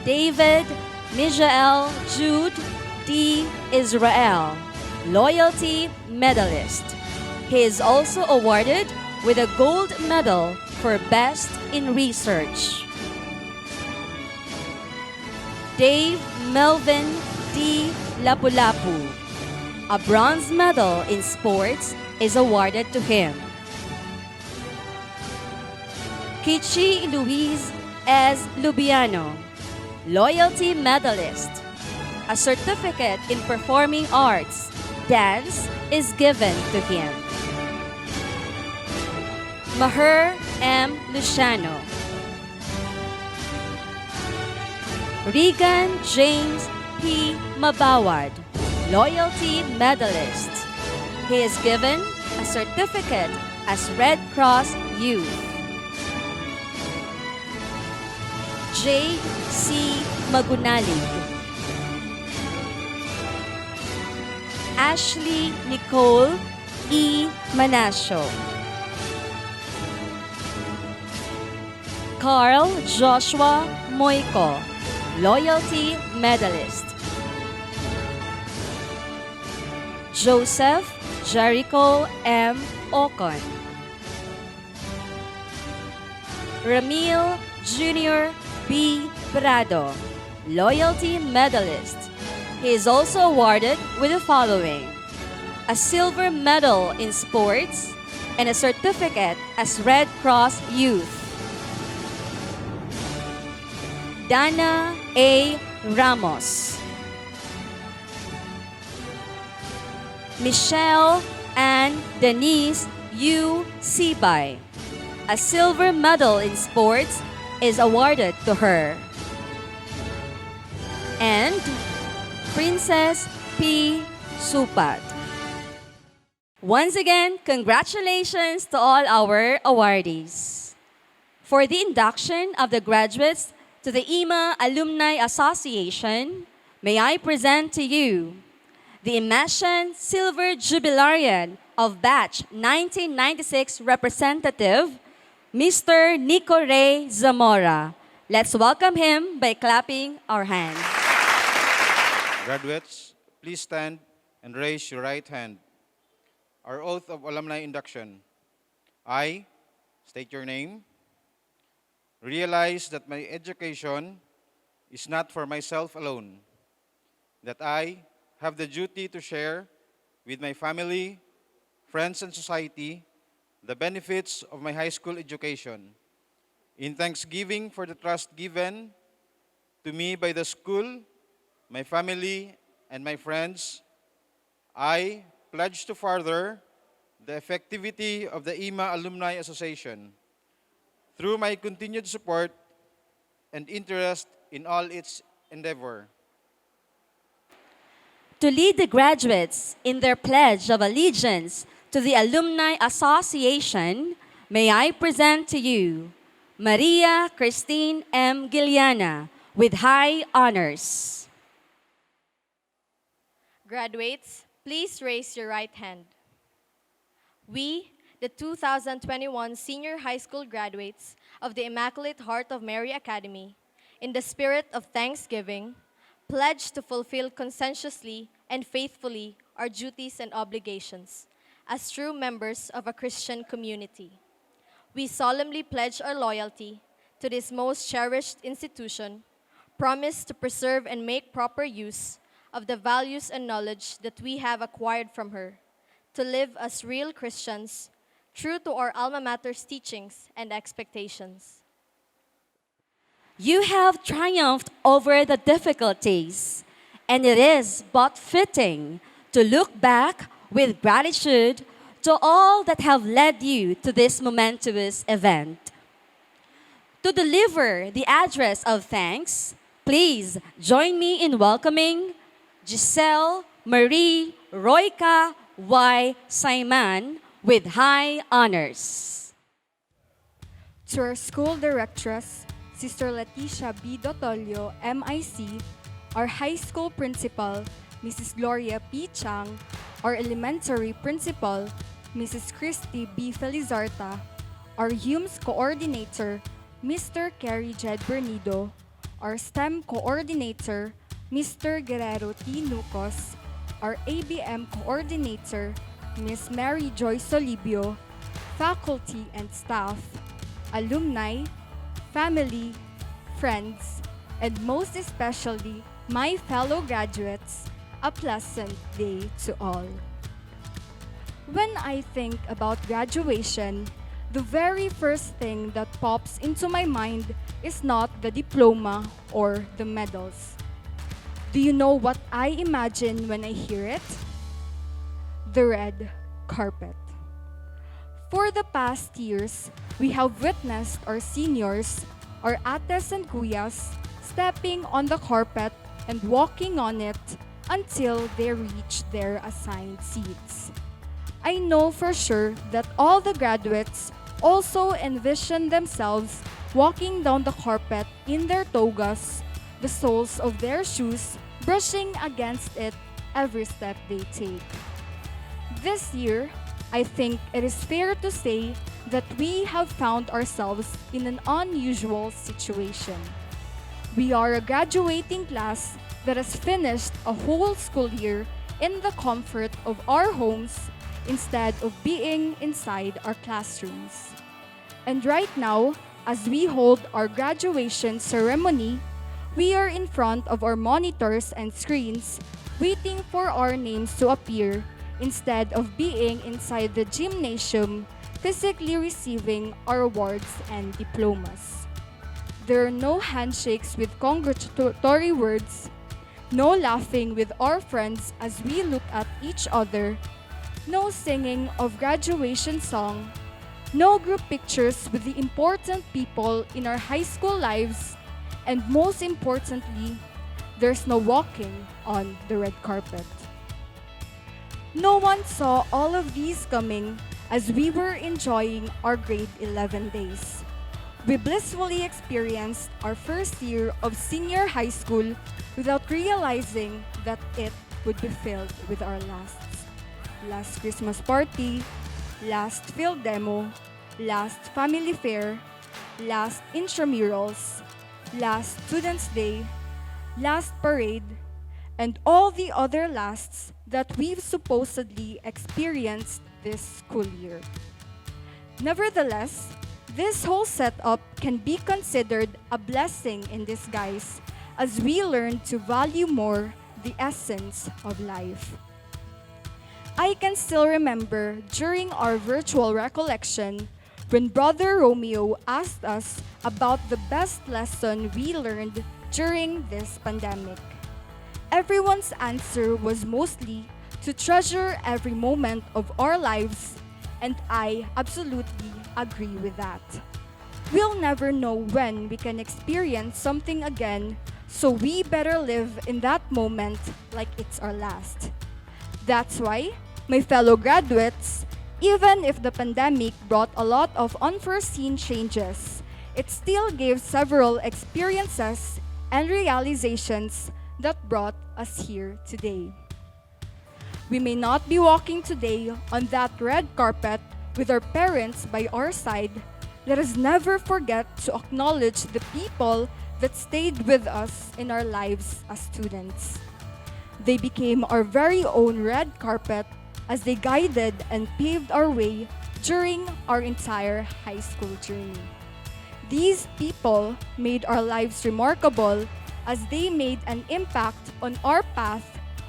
David Mijael Jude D. Israel, Loyalty Medalist. He is also awarded with a gold medal for Best in Research. Dave Melvin D. Lapu-Lapu. A bronze medal in sports is awarded to him. Kichi Luis S. Lubiano, Loyalty Medalist. A certificate in performing arts, dance, is given to him. Maher M. Luciano. Regan James P. Mabawad, Loyalty Medalist. He is given a certificate as Red Cross Youth. Jade C. Magunalig. Ashley Nicole E. Manasio. Carl Joshua Moico, Loyalty Medalist. Joseph Jericho M. Ocon. Ramil Jr. B. Prado, Loyalty Medalist. He is also awarded with the following: a silver medal in sports and a certificate as Red Cross Youth. Dana A. Ramos. Michelle and Denise U. Sibay. A silver medal in sports is awarded to her. And Princess P. Supat. Once again, congratulations to all our awardees. For the induction of the graduates to the IHMA Alumni Association, may I present to you the Immersion Silver Jubilarian of Batch 1996 Representative, Mr. Nico Ray Zamora. Let's welcome him by clapping our hands. Graduates, please stand and raise your right hand. Our oath of alumni induction. I state your name. Realize that my education is not for myself alone. That I have the duty to share with my family, friends, and society the benefits of my high school education. In thanksgiving for the trust given to me by the school, my family, and my friends, I pledge to further the effectivity of the IHMA Alumni Association through my continued support and interest in all its endeavor. To lead the graduates in their pledge of allegiance to the Alumni Association, may I present to you Maria Christine M. Giliana with high honors. Graduates, please raise your right hand. We, the 2021 senior high school graduates of the Immaculate Heart of Mary Academy, in the spirit of thanksgiving, pledge to fulfill conscientiously and faithfully our duties and obligations as true members of a Christian community. We solemnly pledge our loyalty to this most cherished institution, promise to preserve and make proper use of the values and knowledge that we have acquired from her, to live as real Christians, true to our alma mater's teachings and expectations. You have triumphed over the difficulties, and it is but fitting to look back with gratitude to all that have led you to this momentous event. To deliver the address of thanks, please join me in welcoming Giselle Marie Royka Y. Saiman with high honors. To our school directress, Sister Leticia B. Dotolio, MIC, our high school principal, Mrs. Gloria P. Chang, our elementary principal, Mrs. Christy B. Felizarta, our HUMS coordinator, Mr. Kerry Jed Bernido, our STEM coordinator, Mr. Guerrero T. Nucos, our ABM coordinator, Ms. Mary Joy Solibio, faculty and staff, alumni, family, friends, and most especially my fellow graduates, a pleasant day to all. When I think about graduation, the very first thing that pops into my mind is not the diploma or the medals. Do you know what I imagine when I hear it? The red carpet. For the past years, we have witnessed our seniors, our ates and kuyas, stepping on the carpet and walking on it until they reach their assigned seats. I know for sure that all the graduates also envision themselves walking down the carpet in their togas, the soles of their shoes brushing against it every step they take. This year, I think it is fair to say that we have found ourselves in an unusual situation. We are a graduating class that has finished a whole school year in the comfort of our homes instead of being inside our classrooms. And right now, as we hold our graduation ceremony, we are in front of our monitors and screens waiting for our names to appear instead of being inside the gymnasium physically receiving our awards and diplomas. There are no handshakes with congratulatory words, no laughing with our friends as we look at each other, no singing of graduation song, no group pictures with the important people in our high school lives, and most importantly, there's no walking on the red carpet. No one saw all of these coming as we were enjoying our grade 11 days. We blissfully experienced our first year of senior high school without realizing that it would be filled with our lasts. Last Christmas party, last field demo, last family fair, last intramurals, last Students' Day, last parade, and all the other lasts that we've supposedly experienced this school year. Nevertheless, this whole setup can be considered a blessing in disguise as we learn to value more the essence of life. I can still remember during our virtual recollection when Brother Romeo asked us about the best lesson we learned during this pandemic. Everyone's answer was mostly to treasure every moment of our lives, and I absolutely agree with that. We'll never know when we can experience something again, so we better live in that moment like it's our last. That's why, my fellow graduates, even if the pandemic brought a lot of unforeseen changes, it still gave several experiences and realizations that brought us here today. We may not be walking today on that red carpet with our parents by our side. Let us never forget to acknowledge the people that stayed with us in our lives as students. They became our very own red carpet as they guided and paved our way during our entire high school journey. These people made our lives remarkable as they made an impact on our path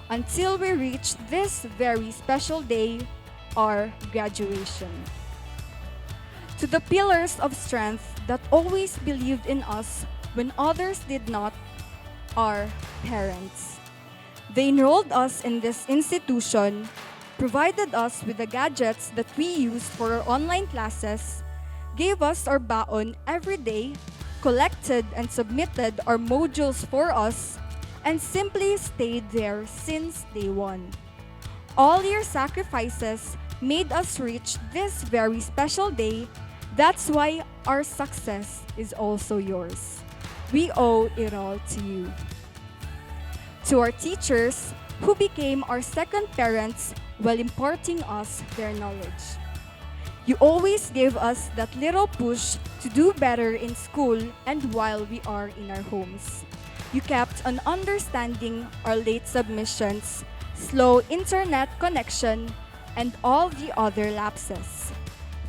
until we reached this very special day our graduation. To the pillars of strength that always believed in us when others did not, our parents. They enrolled us in this institution, provided us with the gadgets that we use for our online classes, gave us our baon every day, collected and submitted our modules for us, and simply stayed there since day one. All your sacrifices made us reach this very special day. That's why our success is also yours. We owe it all to you. To our teachers, who became our second parents while imparting us their knowledge. You always gave us that little push to do better in school and while we are in our homes. You kept on understanding our late submissions, slow internet connection, and all the other lapses.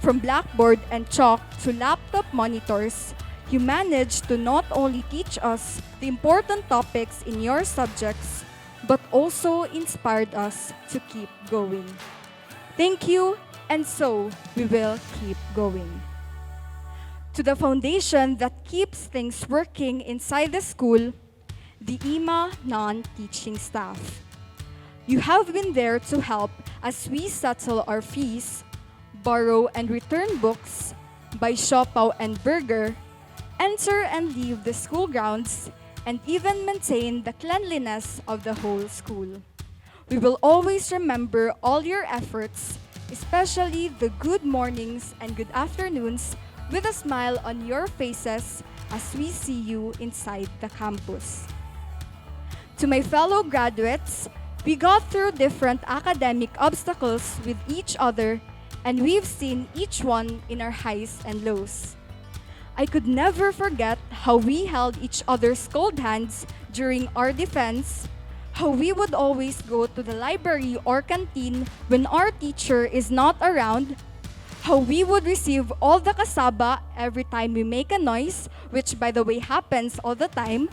From blackboard and chalk to laptop monitors, you managed to not only teach us the important topics in your subjects, but also inspired us to keep going. Thank you, and so we will keep going. To the foundation that keeps things working inside the school, the IHMA non-teaching staff. You have been there to help as we settle our fees, borrow and return books, buy siopaw and burger, enter and leave the school grounds, and even maintain the cleanliness of the whole school. We will always remember all your efforts, especially the good mornings and good afternoons, with a smile on your faces as we see you inside the campus. To my fellow graduates, we got through different academic obstacles with each other, and we've seen each one in our highs and lows. I could never forget how we held each other's cold hands during our defense, how we would always go to the library or canteen when our teacher is not around, how we would receive all the kasaba every time we make a noise, which by the way happens all the time,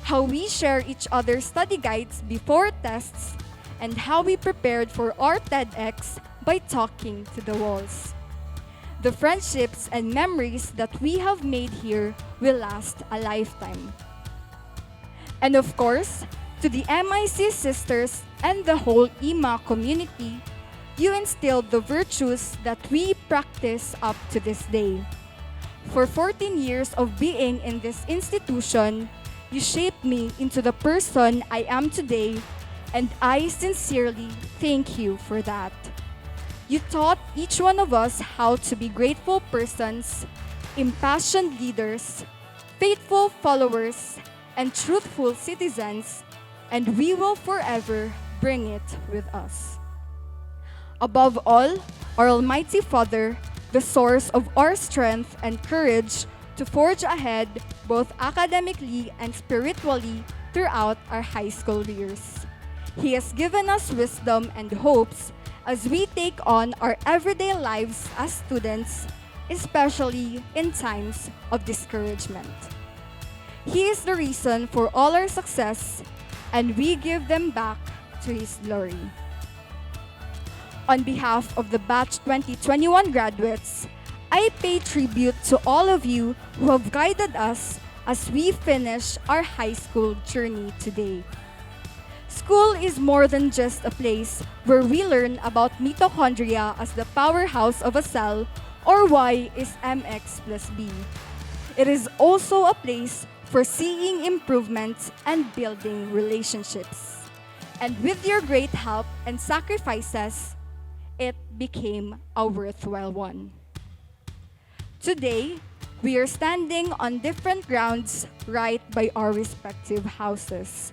how we share each other's study guides before tests, and how we prepared for our TEDx by talking to the walls. The friendships and memories that we have made here will last a lifetime. And of course, to the MIC sisters and the whole IHMA community, you instilled the virtues that we practice up to this day. For 14 years of being in this institution, you shaped me into the person I am today, and I sincerely thank you for that. You taught each one of us how to be grateful persons, impassioned leaders, faithful followers, and truthful citizens, and we will forever bring it with us. Above all, our Almighty Father, the source of our strength and courage to forge ahead both academically and spiritually throughout our high school years. He has given us wisdom and hopes as we take on our everyday lives as students, especially in times of discouragement. He is the reason for all our success, and we give them back to His glory. On behalf of the Batch 2021 graduates, I pay tribute to all of you who have guided us as we finish our high school journey today. School is more than just a place where we learn about mitochondria as the powerhouse of a cell, or Y is mx plus b. It is also a place for seeing improvements and building relationships. And with your great help and sacrifices, it became a worthwhile one. Today, we are standing on different grounds right by our respective houses.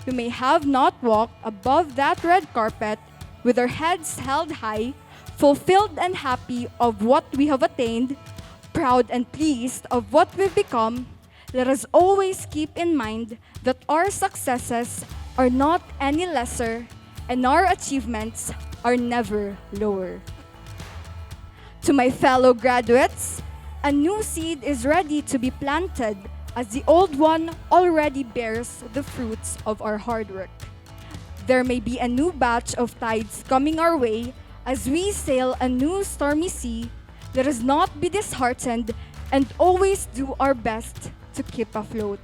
We may have not walked above that red carpet with our heads held high, fulfilled and happy of what we have attained, proud and pleased of what we've become. Let us always keep in mind that our successes are not any lesser and our achievements are never lower. To my fellow graduates, a new seed is ready to be planted as the old one already bears the fruits of our hard work. There may be a new batch of tides coming our way As we sail a new stormy sea, let us not be disheartened and always do our best to keep afloat.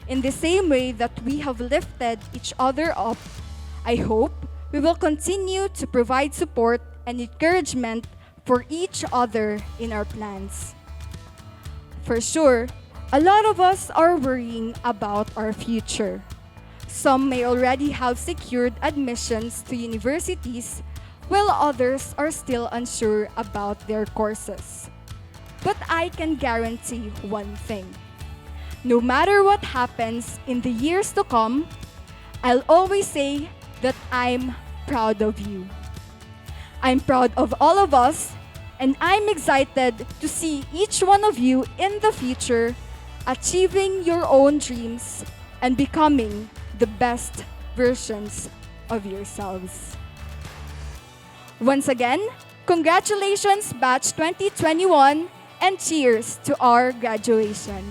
In the same way that we have lifted each other up, I hope we will continue to provide support and encouragement for each other in our plans. For sure, a lot of us are worrying about our future. Some may already have secured admissions to universities, while others are still unsure about their courses. But I can guarantee one thing. No matter what happens in the years to come, I'll always say that I'm proud of you. I'm proud of all of us, and I'm excited to see each one of you in the future achieving your own dreams and becoming the best versions of yourselves. Once again, congratulations Batch 2021 and cheers to our graduation.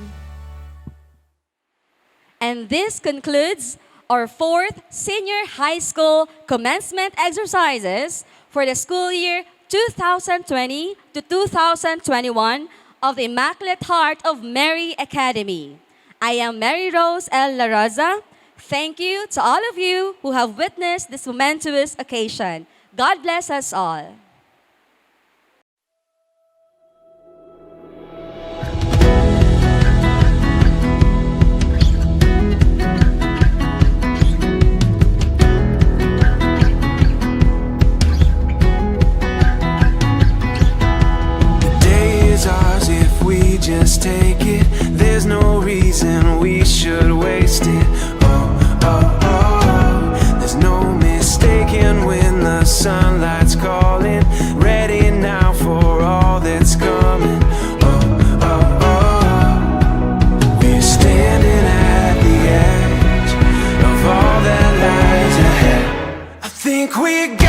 And this concludes our 4th Senior High School Commencement exercises for the school year 2020 to 2021 of the Immaculate Heart of Mary Academy. I am Mary Rose L. Laraza. Thank you to all of you who have witnessed this momentous occasion. God bless us all. Just take it, there's no reason we should waste it. Oh, oh, oh, there's no mistaking when the sunlight's calling. Ready now for all that's coming. Oh, oh, oh, we're standing at the edge of all that lies ahead. I think we got